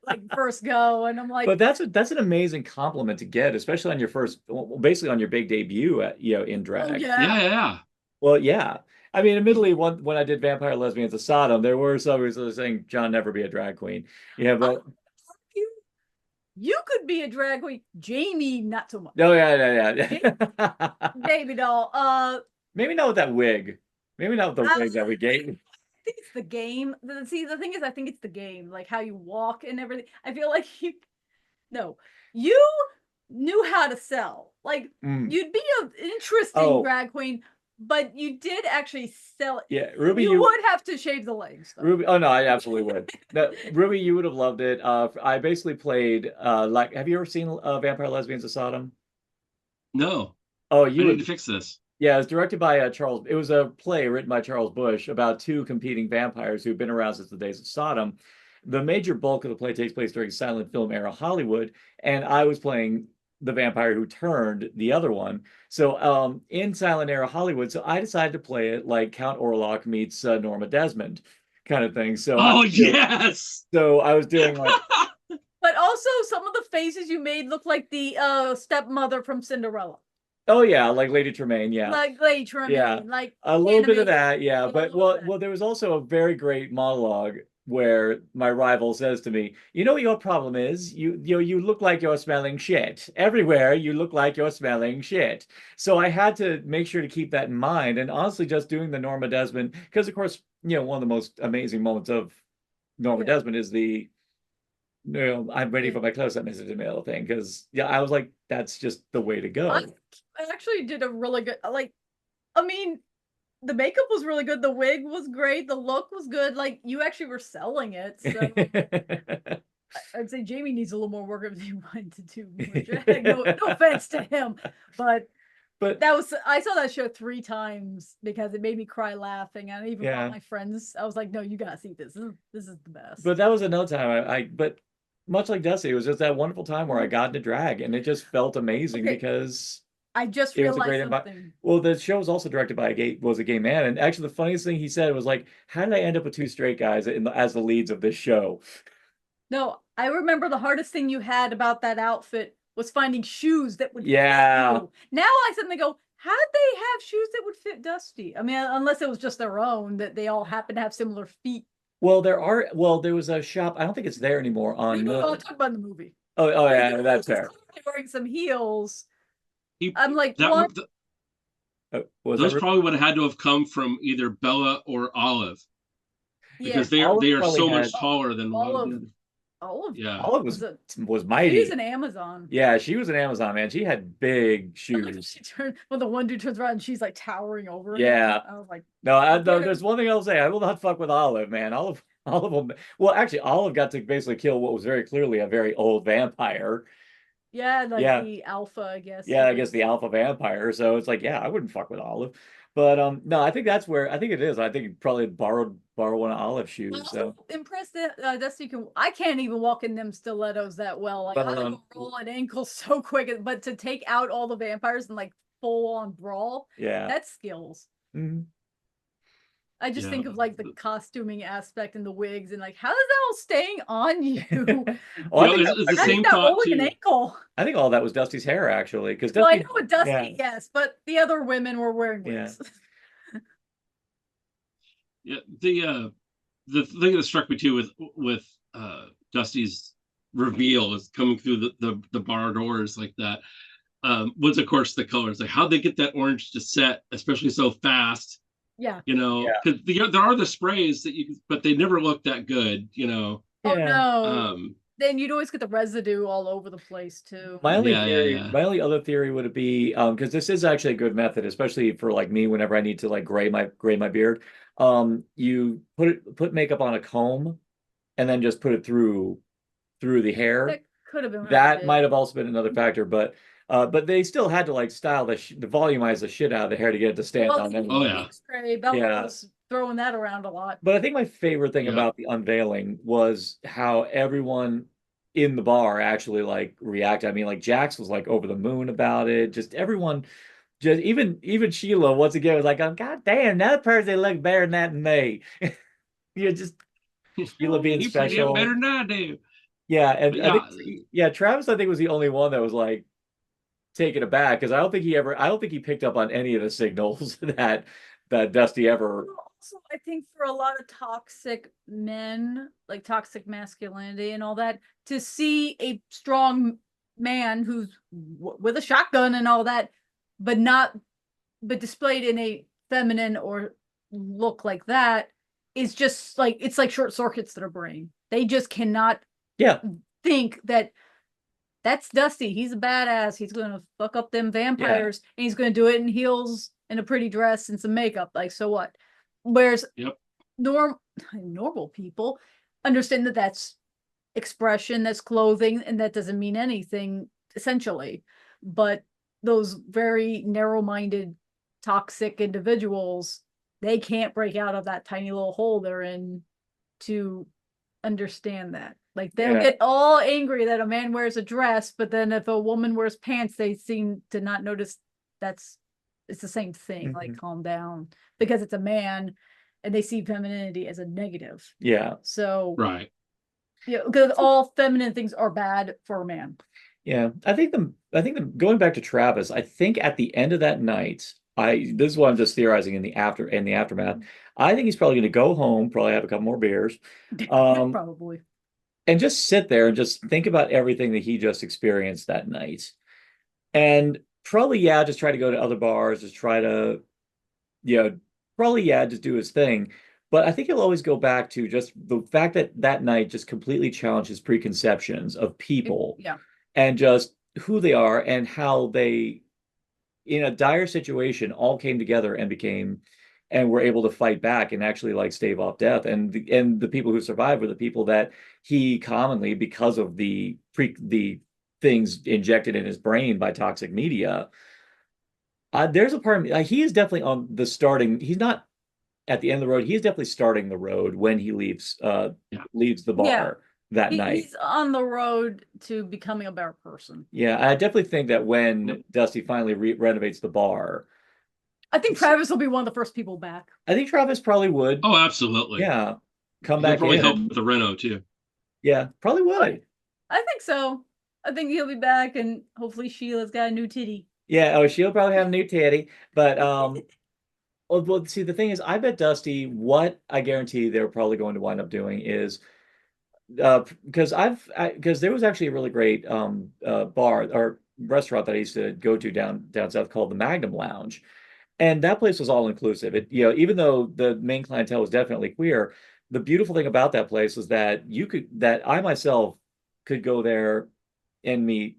Like first go, and I'm like, but that's an amazing compliment to get, especially on your first, basically on your big debut at in drag. Oh, yeah. Well, yeah. I mean, admittedly, when I did Vampire Lesbians of Sodom, there were some who were saying, "John, never be a drag queen." Yeah, but you could be a drag queen. Jamie, not so much. Oh yeah. Baby doll. Maybe not with that wig. Maybe not with the wig that we gave. I think it's the game. See, the thing is, I think it's the game, like how you walk and everything. I feel like you knew how to sell. Like you'd be an interesting drag queen, but you did actually sell it. Yeah, Ruby, you would have to shave the legs, though. Ruby, oh no, I absolutely would. No, Ruby, you would have loved it. I basically played like, have you ever seen Vampire Lesbians of Sodom? No. Oh, you need to fix this. Yeah, it was directed by Charles. It was a play written by Charles Busch about 2 competing vampires who've been around since the days of Sodom. The major bulk of the play takes place during silent film era Hollywood, and I was playing the vampire who turned the other one. So in silent era Hollywood, so I decided to play it like Count Orlok meets Norma Desmond kind of thing. So yes. So I was doing like but also some of the faces you made look like the stepmother from Cinderella. Oh yeah, like Lady Tremaine, yeah. Like Lady Tremaine, yeah. like a little bit of that, yeah. But well, there was also a very great monologue where my rival says to me, "You know what your problem is? You look like you're smelling shit. Everywhere you look like you're smelling shit." So I had to make sure to keep that in mind. And honestly, just doing the Norma Desmond, because of course, one of the most amazing moments of Norma Desmond is the "I'm ready for my close-up, Mrs. DeMille" thing. Because I was like, that's just the way to go. I actually did a really good, I mean, the makeup was really good. The wig was great. The look was good. Like, you actually were selling it. So I'd say Jamie needs a little more work if he wanted to do more drag. No offense to him. But But I saw that show 3 times because it made me cry laughing. I even brought my friends. I was like, no, you gotta see this. This is the best. But that was another time but much like Dusty, it was just that wonderful time where I got into drag, and it just felt amazing because I just it was a realized great something. Well, the show was also directed by a gay man, and actually the funniest thing he said was like, "How did I end up with 2 straight guys as the leads of this show?" No, I remember the hardest thing you had about that outfit was finding shoes that would fit Yeah. you. Now I suddenly go, how did they have shoes that would fit Dusty? I mean, unless it was just their own, that they all happen to have similar feet. Well, there was a shop. I don't think it's there anymore on No, I'll talk about the movie. Oh yeah, that's fair. Wearing some heels. He- I'm like, that what? Those probably would have had to have come from either Bella or Olive, because they are Olive so probably much taller than a lot of the other. Olive. Yeah. Olive was mighty. She's an Amazon. Yeah, she was an Amazon, man. She had big shoes. She turned when the one dude turns around and she's like towering over him. Yeah. I was like, No, there's one thing I'll say. I will not fuck with Olive, man. Olive well, actually, Olive got to basically kill what was very clearly a very old vampire. yeah, like Yeah. the alpha, I guess. Yeah, I guess the alpha vampire. So it's like, yeah, I wouldn't fuck with Olive. But no, I think that's where I think it is. I think he probably borrow one of Olive's shoes. I'm So impressed that Dusty I can't even walk in them stilettos that well. Like But, I can roll an ankle so quick, but to take out all the vampires and like full on brawl, yeah. that's skills. Mhm. I just Yeah. think of like the costuming aspect and the wigs and like how is that all staying on you? Oh, You know, it's the How same you not thought rolling an too. ankle? I think all that was Dusty's hair actually, because Well, I Dusty. know with Dusty, yeah. yes, but the other women were wearing Yeah. wigs. Yeah, the thing that struck me too with Dusty's reveal is coming through the bar doors like that. Was of course the colors, like how they get that orange to set, especially so fast. Yeah. You know, because there are the sprays but they never look that good. You know. Oh Yeah. no. Then you'd always get the residue all over the place too. My only Yeah, theory, yeah. my only other theory would be because this is actually a good method, especially for like me whenever I need to like gray my beard. You put makeup on a comb and then just put it through the hair. That could have been That might have also been another factor, but they still had to like style the volumize the shit out of the hair to get it to stand on anyway. Oh, yeah. Spray, Bella Yeah. was throwing that around a lot. But I think my favorite thing Yeah. about the unveiling was how everyone in the bar actually like reacted. I mean, like Jax was like over the moon about it. Just everyone, just even Sheila once again was like, "Oh God damn, another person looked better than that in May." You're just Sheila being You special. better than I do. Yeah, and But I think Travis I think was the only one that was like taken aback because I don't think he picked up on any of the signals that Dusty ever. Also, I think for a lot of toxic men, like toxic masculinity and all that, to see a strong man who's with a shotgun and all that, but displayed in a feminine or look like that is just like it's like short circuits their brain. They just cannot think that that's Dusty. He's a badass. He's gonna fuck up them vampires and he's gonna do it in heels and a pretty dress and some makeup. Like, so what? Whereas normal people understand that that's expression, that's clothing, and that doesn't mean anything essentially. But those very narrow-minded, toxic individuals, they can't break out of that tiny little hole they're in to understand that. Like they'll get all angry that a man wears a dress, but then if a woman wears pants, they seem to not notice it's the same thing. Like, calm down, because it's a man and they see femininity as a negative. Yeah. So Yeah, all feminine things are bad for a man. Yeah, I think going back to Travis, I think at the end of that night, this is what I'm just theorizing in the aftermath. I think he's probably going to go home, probably have a couple more beers, Probably, and just sit there and just think about everything that he just experienced that night, and probably just try to go to other bars, just try to, just do his thing. But I think he'll always go back to just the fact that night just completely challenged his preconceptions of people. Yeah. And just who they are and how they, in a dire situation, all came together and were able to fight back and actually like stave off death. And the people who survived were the people that he commonly, because of the things injected in his brain by toxic media, There's a part of me, he is definitely on the starting. He's not at the end of the road. He's definitely starting the road when he leaves Yeah. leaves the Yeah. bar that night. He's on the road to becoming a better person. Yeah, I definitely think that when Dusty finally renovates the bar, I think Travis will be one of the first people back. I think Travis probably would. Oh, absolutely. Yeah, come He'll back probably in. help with the reno too. Yeah, probably would. I think so. I think he'll be back, and hopefully Sheila's got a new titty. Yeah, oh, she'll probably have a new teddy, but well, see, the thing is, I bet Dusty, what I guarantee they're probably going to wind up doing is, because there was actually a really great bar or restaurant that I used to go to down south called the Magnum Lounge, and that place was all inclusive. Even though the main clientele was definitely queer, the beautiful thing about that place was that I myself could go there and meet,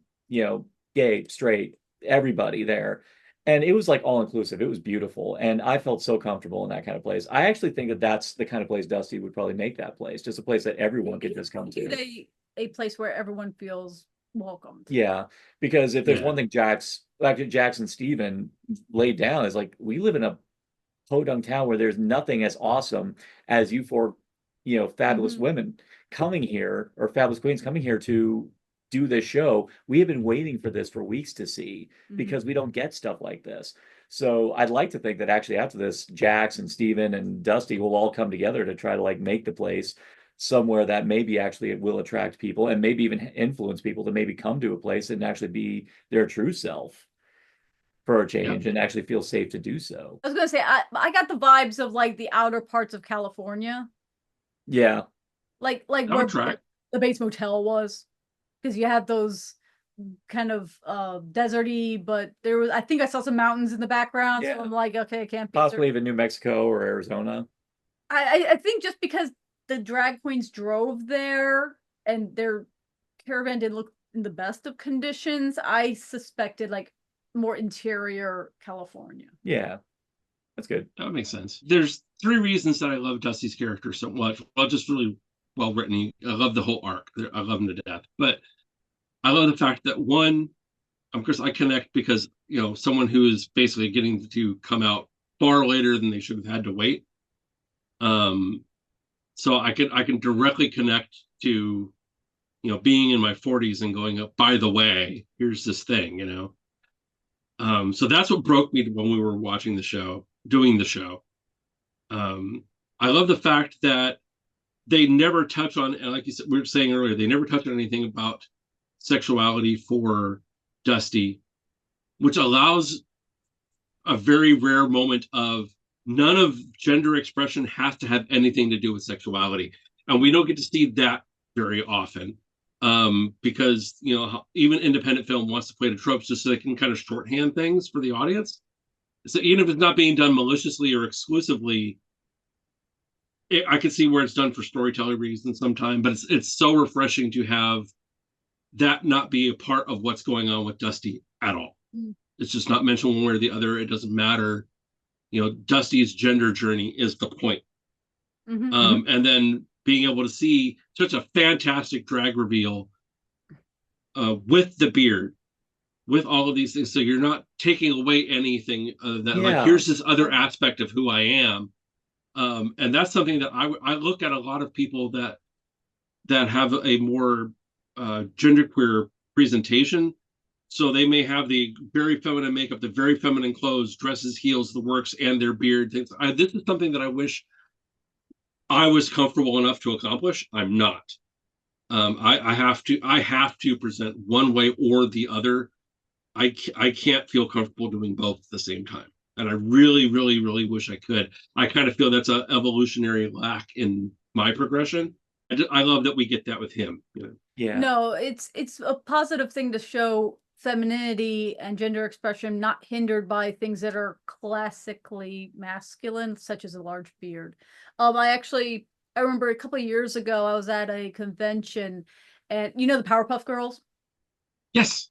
gay, straight, everybody there. And it was like all inclusive. It was beautiful. And I felt so comfortable in that kind of place. I actually think that that's the kind of place Dusty would probably make that place, just a place that everyone could just come to. A place where everyone feels welcomed. Yeah. Because if there's Yeah. one thing Jackson Steven laid down is like, we live in a podunk town where there's nothing as awesome as you four, fabulous women coming here, or fabulous queens coming here to do this show. We have been waiting for this for weeks to see, because we don't get stuff like this. So I'd like to think that actually after this, Jax and Steven and Dusty will all come together to try to like make the place somewhere that maybe actually it will attract people, and maybe even influence people to maybe come to a place and actually be their true self for a change, and actually feel safe to do so. I was gonna say, I got the vibes of like the outer parts of California, Yeah. like That where would track. the Bates Motel was, because you had those kind of deserty, but I think I saw some mountains in the background. Yeah. So I'm like, okay, I can't be Possibly even New Mexico or Arizona. I think just because the drag queens drove there and their caravan didn't look in the best of conditions, I suspected like more interior California. Yeah. That's good. That would make sense. There's 3 reasons that I love Dusty's character so much. Well, just really well written. I love the whole arc. I love him to death. But I love the fact that, one, of course, I connect because, someone who is basically getting to come out far later than they should have had to wait. So I can directly connect to, being in my 40s and going up, by the way, here's this thing, So that's what broke me when we were watching the show, doing the show. I love the fact that they never touch on, and like you said, we were saying earlier, they never touch on anything about sexuality for Dusty, which allows a very rare moment of none of gender expression has to have anything to do with sexuality. And we don't get to see that very often, because, even independent film wants to play the tropes just so they can kind of shorthand things for the audience. So even if it's not being done maliciously or exclusively, I can see where it's done for storytelling reasons sometimes, but it's so refreshing to have that not be a part of what's going on with Dusty at all. It's just not mentioned one way or the other. It doesn't matter. Dusty's gender journey is the point. And then being able to see such a fantastic drag reveal with the beard, with all of these things. So you're not taking away anything like, here's this other aspect of who I am. And that's something that I look at a lot of people that have a more genderqueer presentation. So they may have the very feminine makeup, the very feminine clothes, dresses, heels, the works, and their beard. Things. This is something that I wish I was comfortable enough to accomplish. I'm not. I have to present one way or the other. I can't feel comfortable doing both at the same time. And I really, really, really wish I could. I kind of feel that's an evolutionary lack in my progression. I love that we get that with him. Yeah. No, it's a positive thing to show femininity and gender expression not hindered by things that are classically masculine, such as a large beard. I remember a couple of years ago, I was at a convention, and the Powerpuff Girls? Yes.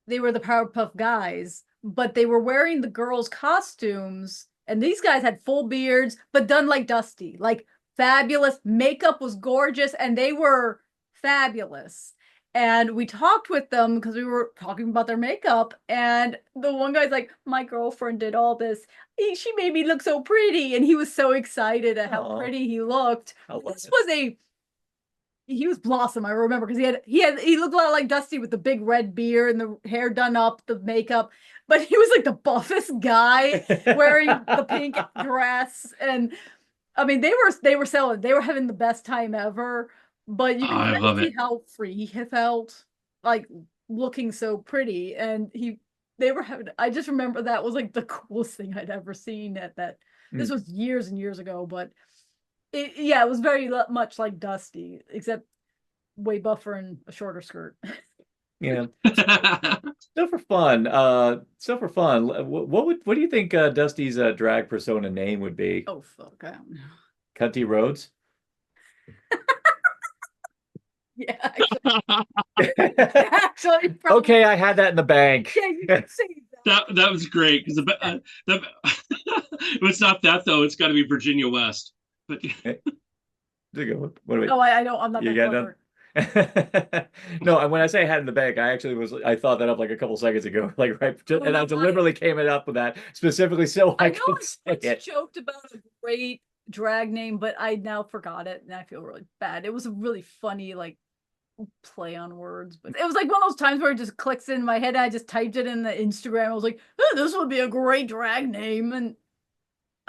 They were the Powerpuff guys, but they were wearing the girls' costumes, and these guys had full beards, but done like Dusty, like fabulous. Makeup was gorgeous, and they were fabulous. And we talked with them because we were talking about their makeup. And the one guy's like, my girlfriend did all this. She made me look so pretty. And he was so excited at how pretty he looked. This was he was Blossom, I remember, because he looked a lot like Dusty with the big red beard and the hair done up, the makeup. But he was like the buffest guy wearing the pink dress. And I mean, they were selling, they were having the best time ever. But you can see how free he felt, like looking so pretty. And they were having, I just remember that was like the coolest thing I'd ever seen at that. This was years and years ago, but it was very much like Dusty, except way buffer and a shorter skirt. Yeah. So for fun, what do you think Dusty's drag persona name would be? Oh fuck, I don't know. Cunty Rhodes? Yeah, actually probably. Okay, I had that in the bank. Yeah, you can say that. That was great because if it's not that though, it's got to be Virginia West. But what do Oh, I don't. I'm not that clever. No, and when I say I had in the bank, I thought that up like a couple seconds ago, like and I deliberately came up with that specifically so I could say it. Joked about a great drag name, but I now forgot it, and I feel really bad. It was a really funny like play on words, but it was like one of those times where it just clicks in my head. And I just typed it in the Instagram. I was like, oh, this would be a great drag name, and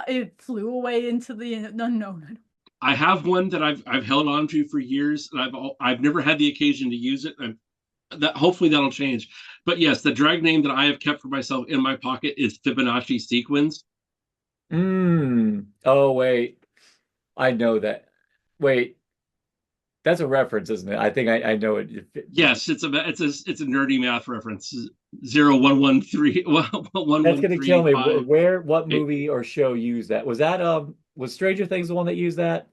it flew away into the unknown. I have one that I've held on to for years, and I've never had the occasion to use it. Hopefully that'll change. But yes, the drag name that I have kept for myself in my pocket is Fibonacci Sequins. Oh wait, I know that. Wait, that's a reference, isn't it? I think I know it. Yes, it's a nerdy math reference. 0113. That's gonna kill me. What movie or show used that? Was Stranger Things the one that used that?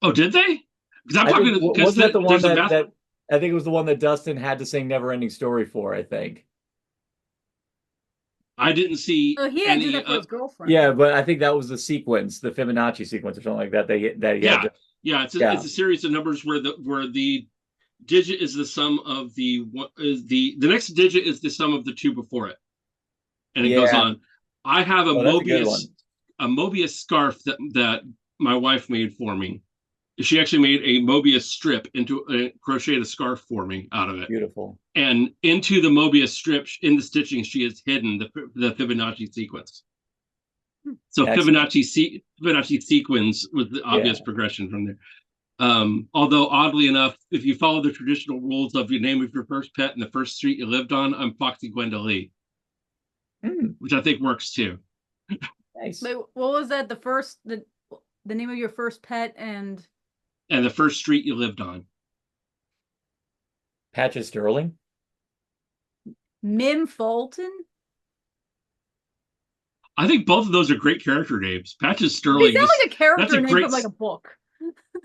Oh, did they? Because wasn't that the one that I think it was the one that Dustin had to sing "Never-Ending Story" for. I think. I didn't see. Oh, he had to do that for his girlfriend. Yeah, but I think that was the sequence, the Fibonacci sequence or something like that. It's a series of numbers where the digit is the sum of the next digit is the sum of the two before it, and it goes on. I have a Mobius scarf that my wife made for me. She actually made a Mobius strip crocheted a scarf for me out of it. Beautiful. And into the Mobius strip, in the stitching, she has hidden the Fibonacci sequence. So Fibonacci sequence was the obvious progression from there. Although oddly enough, if you follow the traditional rules of your name of your first pet and the first street you lived on, I'm Foxy Gwenda Lee, which I think works too. Nice. Wait, what was that? The name of your first pet and the first street you lived on. Patches Sterling. Mim Fulton. I think both of those are great character names. Patches Sterling. They sound like a character name from like a book.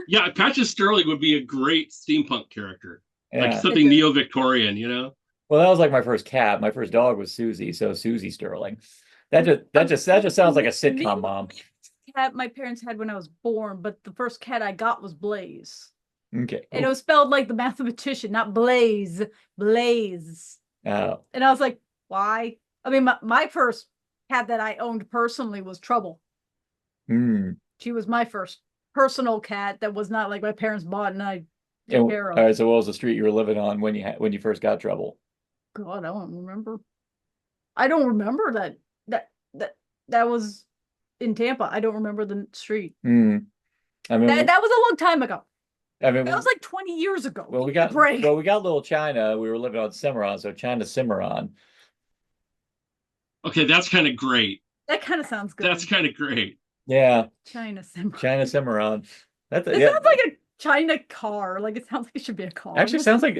Yeah, Patches Sterling would be a great steampunk character, like something neo-Victorian, you know. Well, that was like my first cat. My first dog was Susie, so Susie Sterling. That just sounds like a sitcom mom. Cat my parents had when I was born, but the first cat I got was Blaze. Okay. And it was spelled like the mathematician, not Blaze. Blaze. Oh. And I was like, why? I mean, my first cat that I owned personally was Trouble. She was my first personal cat that was not like my parents bought and I took care of. All right, so what was the street you were living on when you first got Trouble? God, I don't remember. I don't remember that was in Tampa. I don't remember the street. I mean, that was a long time ago. I mean, that was like 20 years ago. Well, we got little China. We were living on Cimarron, so China Cimarron. Okay, that's kind of great. That kind of sounds good. That's kind of great. Yeah. China Cimarron. China Cimarron. It sounds like a China car. Like it sounds like it should be a car. Actually, sounds like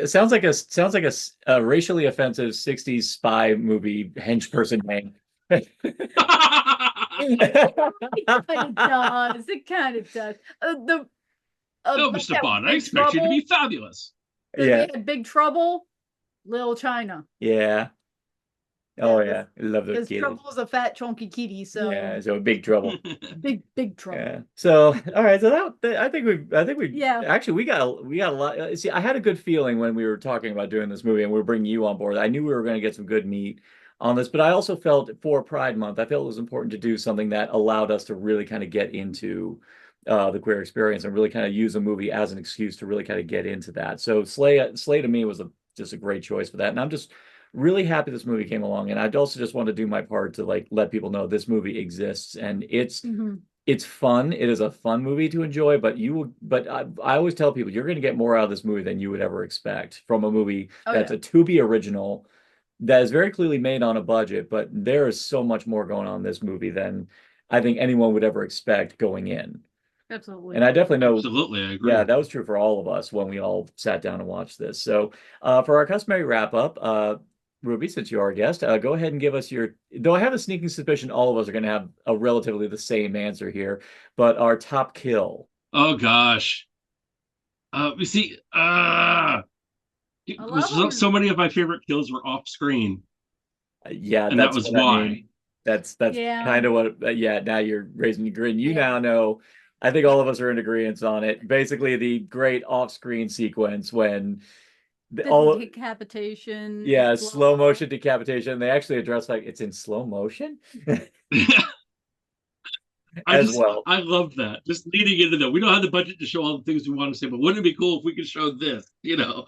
a racially offensive 60s spy movie hench person name. It kind of does. No, Mr. Bond, I expect you to be fabulous. Yeah. Big Trouble, Little China. Yeah. Oh Yeah, yeah, I love those Because kids. Trouble's a fat, chunky kitty, so Yeah, so big trouble. big trouble. Yeah. So, all right. So I think we Yeah. actually we got a lot. See, I had a good feeling when we were talking about doing this movie and we were bringing you on board. I knew we were going to get some good meat on this, but I also felt for Pride Month, I felt it was important to do something that allowed us to really kind of get into the queer experience and really kind of use a movie as an excuse to really kind of get into that. So Slay to me was just a great choice for that, and I'm just really happy this movie came along. And I'd also just want to do my part to like let people know this movie exists and it's fun. It is a fun movie to enjoy, but I always tell people you're going to get more out of this movie than you would ever expect from a movie Oh, that's yeah. a Tubi original that is very clearly made on a budget, but there is so much more going on in this movie than I think anyone would ever expect going in. Absolutely. And I definitely know, Absolutely, I agree. yeah, that was true for all of us when we all sat down and watched this. So, for our customary wrap up, Ruby, since you are a guest, go ahead and give us your. Though I have a sneaking suspicion all of us are going to have a relatively the same answer here, but our top kill. Oh gosh. You see, A lot of them. so many of my favorite kills were off screen, Yeah, and that that's was what I why. mean. That's Yeah. kind of what. Yeah, now you're raising your grin. You Yeah. now know. I think all of us are in agreement on it. Basically, the great off-screen sequence when The decapitation. yeah, slow blow. motion decapitation. They actually address like it's in slow motion as well. I love that. Just leading into that. We don't have the budget to show all the things we want to say, but wouldn't it be cool if we could show this? Yeah.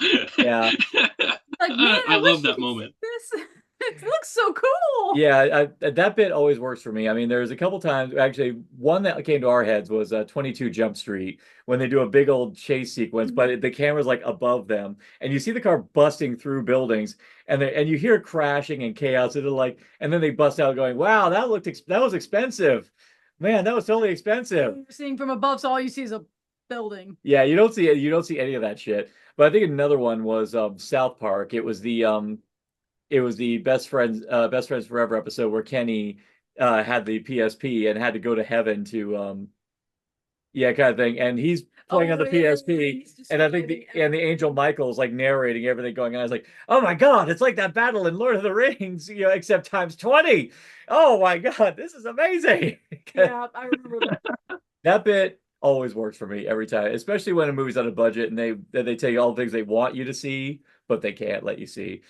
Like, man, I love wish that you could moment. see this. It looks so cool. Yeah, that bit always works for me. I mean, there's a couple times, actually, one that came to our heads was 22 Jump Street when they do a big old chase sequence, but the camera's like above them, and you see the car busting through buildings, and you hear crashing and chaos, and then they bust out going, "Wow, that was expensive, man, that was totally expensive." You're seeing from above, so all you see is a building. Yeah, you don't see any of that shit. But I think another one was South Park. It was the Best Friends Forever episode where Kenny had the PSP and had to go to heaven to yeah, kind of thing. And he's playing on the PSP, and I think the Angel Michael's like narrating everything going on. I was like, oh my God, it's like that battle in Lord of the Rings, except times 20. Oh my God, this is amazing. Yeah, I remember that. That bit always works for me every time, especially when a movie's on a budget and they tell you all the things they want you to see, but they can't let you see.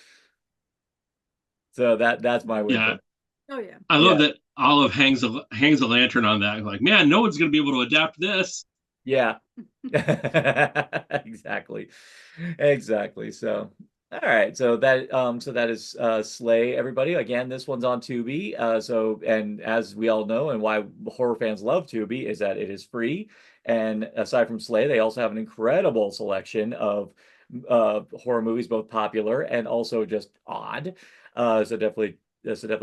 So that's my win. Yeah. Oh yeah. I love that Olive hangs a lantern on that. Like, man, no one's gonna be able to adapt this. Yeah. Exactly. Exactly. So all right. So that is Slay, everybody. Again, this one's on Tubi. And as we all know, and why horror fans love Tubi is that it is free. And aside from Slay, they also have an incredible selection of horror movies, both popular and also just odd. So definitely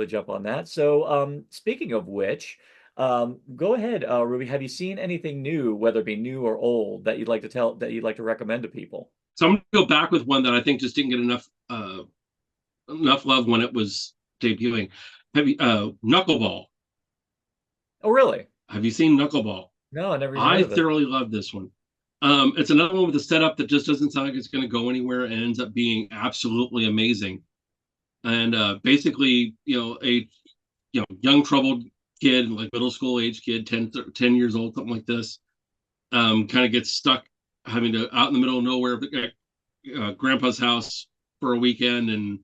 jump on that. So speaking of which, go ahead, Ruby. Have you seen anything new, whether it be new or old, that you'd like to recommend to people? So I'm gonna go back with one that I think just didn't get enough love when it was debuting. Have you Knuckleball? Oh, really? Have you seen Knuckleball? No, I never even I heard of it. thoroughly love this one. It's another one with a setup that just doesn't sound like it's going to go anywhere and ends up being absolutely amazing. And basically, a young troubled kid, like middle school age kid, 10 years old, something like this, kind of gets stuck having to out in the middle of nowhere at grandpa's house for a weekend, and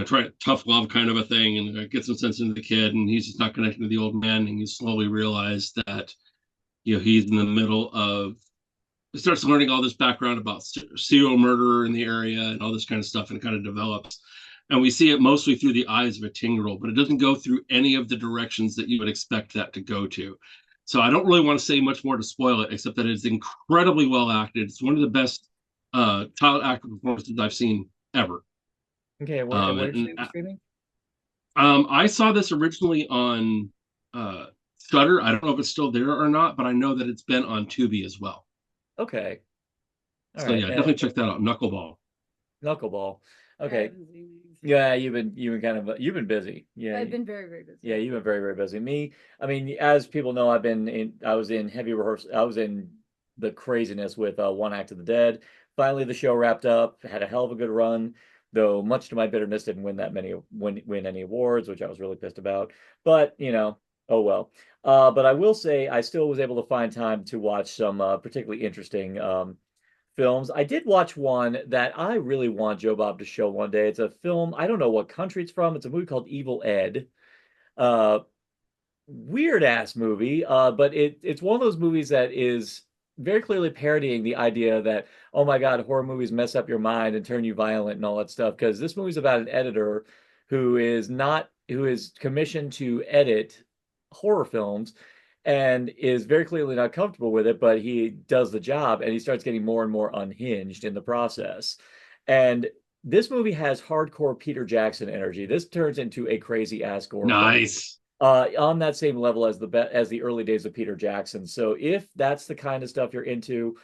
try tough love kind of a thing, and get some sense into the kid, and he's just not connecting to the old man, and you slowly realize that he's in the middle of starts learning all this background about serial murder in the area and all this kind of stuff, and it kind of develops. And we see it mostly through the eyes of a 10-year-old, but it doesn't go through any of the directions that you would expect that to go to. So I don't really want to say much more to spoil it, except that it's incredibly well acted. It's one of the best child actor performances I've seen ever. Okay, where's it streaming? I saw this originally on Shudder. I don't know if it's still there or not, but I know that it's been on Tubi as well. Okay. All right. Yeah, definitely check that out. Knuckleball. Okay. Yeah, you've been busy. Yeah, I've been very, very busy. Yeah, you've been very, very busy. I mean, as people know, I was in heavy rehearsal. I was in the craziness with One Act of the Dead. Finally, the show wrapped up. Had a hell of a good run. though much to my bitterness didn't win that many win any awards, which I was really pissed about. But oh well. But I will say I still was able to find time to watch some particularly interesting films. I did watch one that I really want Joe Bob to show one day. It's a film. I don't know what country it's from. It's a movie called Evil Ed. Uh, Weird ass movie. But it's one of those movies that is very clearly parodying the idea that, oh my God, horror movies mess up your mind and turn you violent and all that stuff. Because this movie's about an editor who is commissioned to edit horror films and is very clearly not comfortable with it, but he does the job and he starts getting more and more unhinged in the process. And this movie has hardcore Peter Jackson energy. This turns into a crazy ass gore film. Nice. On that same level as the early days of Peter Jackson. So if that's the kind of stuff you're into,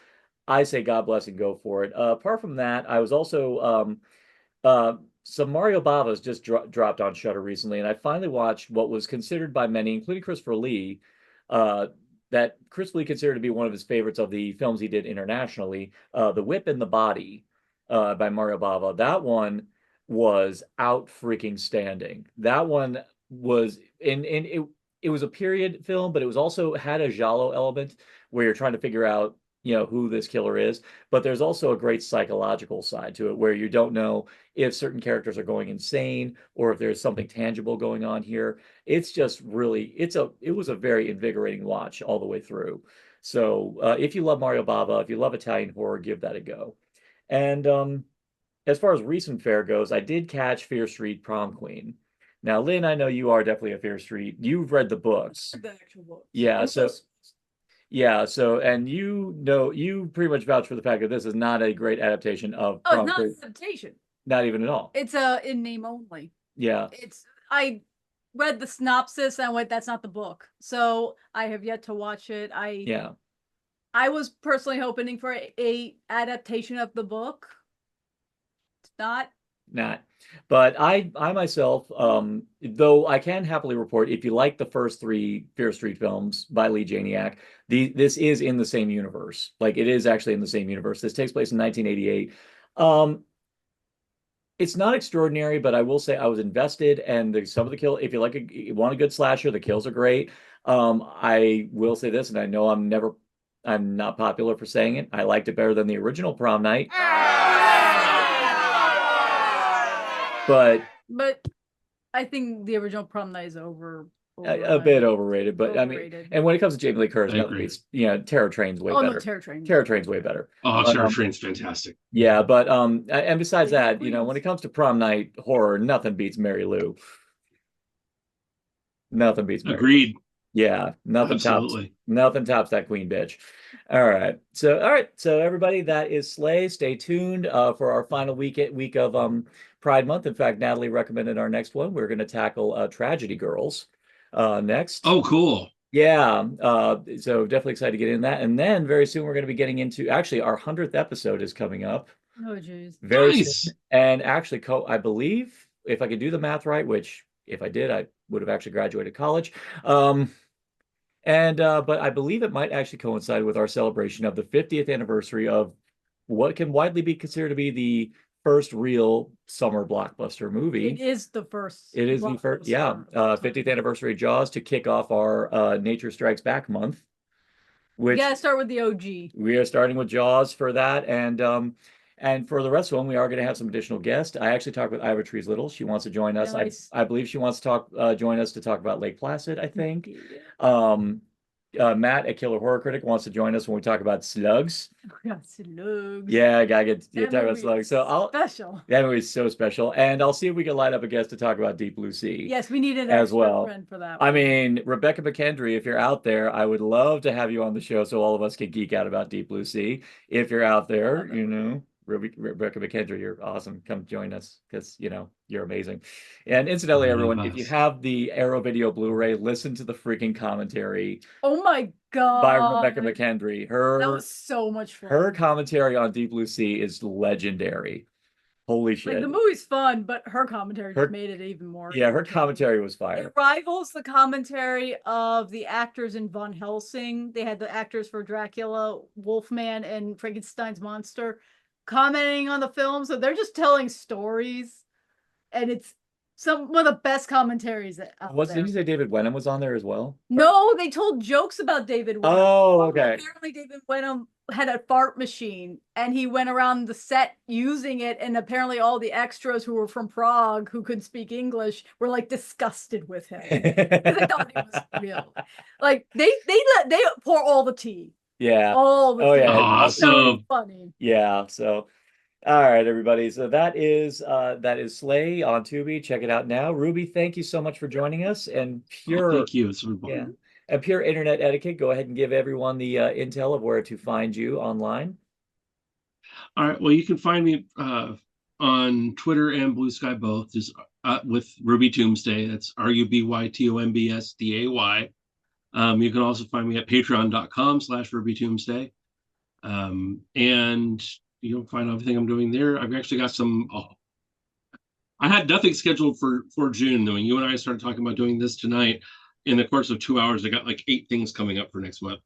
I say God bless and go for it. Apart from that, I was also some Mario Bava's just dropped on Shudder recently, and I finally watched what was considered by many, including Christopher Lee, that Chris Lee considered to be one of his favorites of the films he did internationally, The Whip and the Body by Mario Bava. That one was out freaking standing. That one was it was a period film, but it was also had a giallo element where you're trying to figure out who this killer is, but there's also a great psychological side to it where you don't know if certain characters are going insane or if there's something tangible going on here. It's just really it was a very invigorating watch all the way through. So if you love Mario Bava, if you love Italian horror, give that a go. And as far as recent fare goes, I did catch Fear Street Prom Queen. Now, Lynn, I know you are definitely a Fear Street. You've read the books. The actual books. Yeah, so and you pretty much vouch for the fact that this is not a great adaptation of Oh, Prom it's not Queen. an adaptation. Not even at all. It's in name only. Yeah. I read the synopsis and I went, that's not the book. So I have yet to watch it. I was personally hoping for a adaptation of the book. It's not. But I myself, though I can happily report, if you like the first three Fear Street films by Lee Janiak, this is in the same universe. Like, it is actually in the same universe. This takes place in 1988. It's not extraordinary, but I will say I was invested, and some of the kill, if you want a good slasher, the kills are great. I will say this, and I know I'm not popular for saying it. I liked it better than the original Prom Night. But I think the original Prom Night is a bit overrated. But overrated. I mean, and when it comes to Jamie Lee Curtis, nothing beats Terror Train's way better. No, Terror Train. Terror Train's way better. Oh, Terror Train's fantastic. Yeah, but and besides that, when it comes to Prom Night horror, nothing beats Mary Lou. Nothing beats Mary. Agreed. Yeah, nothing tops that queen bitch. All right. So everybody, that is Slay. Stay tuned for our final week of Pride Month. In fact, Natalie recommended our next one. We're going to tackle Tragedy Girls next. Oh, cool. Yeah. So definitely excited to get in that. And then very soon we're going to be getting into, actually, our 100th episode is coming up. Oh, jeez. Very soon. And actually, I believe, if I could do the math right, which if I did, I would have actually graduated college. But I believe it might actually coincide with our celebration of the 50th anniversary of what can widely be considered to be the first real summer blockbuster movie. It is the first. It is the first, 50th anniversary of Jaws to kick off our Nature Strikes Back month. Which you gotta start with the OG. We are starting with Jaws for that, and for the rest of them, we are going to have some additional guests. I actually talked with Ira Trees Little. She wants to join us. Nice. I believe she wants to join us to talk about Lake Placid, I think. Matt, a Killer Horror Critic, wants to join us when we talk about slugs. Slugs. Yeah, I gotta get talk about slugs. So special. That movie's so special. And I'll see if we can line up a guest to talk about Deep Blue Sea. Yes, we need an as well. Friend for that one. I mean, Rebecca McKendry, if you're out there, I would love to have you on the show so all of us can geek out about Deep Blue Sea. If you're out there, Rebecca McKendry, you're awesome. Come join us because you're amazing. And incidentally, everyone, if you have the Arrow Video Blu-ray, listen to the freaking commentary. Oh my god! By Rebecca McKendry. That was so much fun. Her commentary on Deep Blue Sea is legendary. Holy shit! Like, the movie's fun, but her commentary just made it even more. Yeah, her commentary was fire. It rivals the commentary of the actors in Van Helsing. They had the actors for Dracula, Wolfman, and Frankenstein's monster. commenting on the film. So they're just telling stories, and it's one of the best commentaries out there. Did you say David Wenham was on there as well? No, they told jokes about David Wenham. Oh, okay. Apparently David Wenham had a fart machine, and he went around the set using it, and apparently all the extras who were from Prague who could speak English were like disgusted with him. They thought it was real. Like they pour all the tea. Yeah. All the tea. Yeah. Awesome. So funny. Yeah. So, all right, everybody. So that is Slay on Tubi. Check it out now. Ruby, thank you so much for joining us. And Thank you. It's been fun. Yeah. And pure internet etiquette. Go ahead and give everyone the intel of where to find you online. All right. Well, you can find me on Twitter and Blue Sky both, just with Ruby Tombsday. That's RubyTombsday. You can also find me at patreon.com/Ruby Tombsday. And you'll find everything I'm doing there. I've actually got some. I had nothing scheduled for June. When you and I started talking about doing this tonight, in the course of 2 hours, I got like 8 things coming up for next month.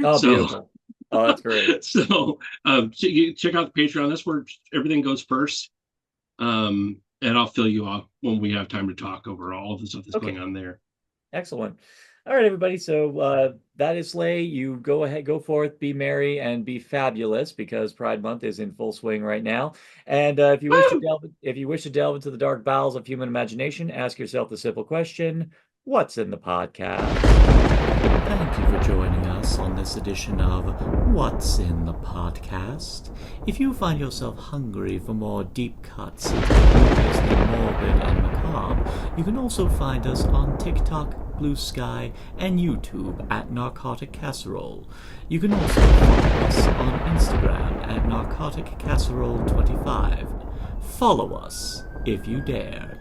Oh, beautiful. Oh, that's great. So you check out the Patreon. That's where everything goes first. And I'll fill you off when we have time to talk over all of the stuff that's going on there. Excellent. All right, everybody. So that is Slay. You go ahead, go forth, be merry, and be fabulous, because Pride Month is in full swing right now. And if you wish to delve into the dark bowels of human imagination, ask yourself the simple question: what's in the podcast? Thank you for joining us on this edition of What's in the Podcast. If you find yourself hungry for more deep cuts into the morbid and macabre, you can also find us on TikTok, Blue Sky, and YouTube at Narcotic Casserole. You can also follow us on Instagram at Narcotic Casserole 25. Follow us if you dare.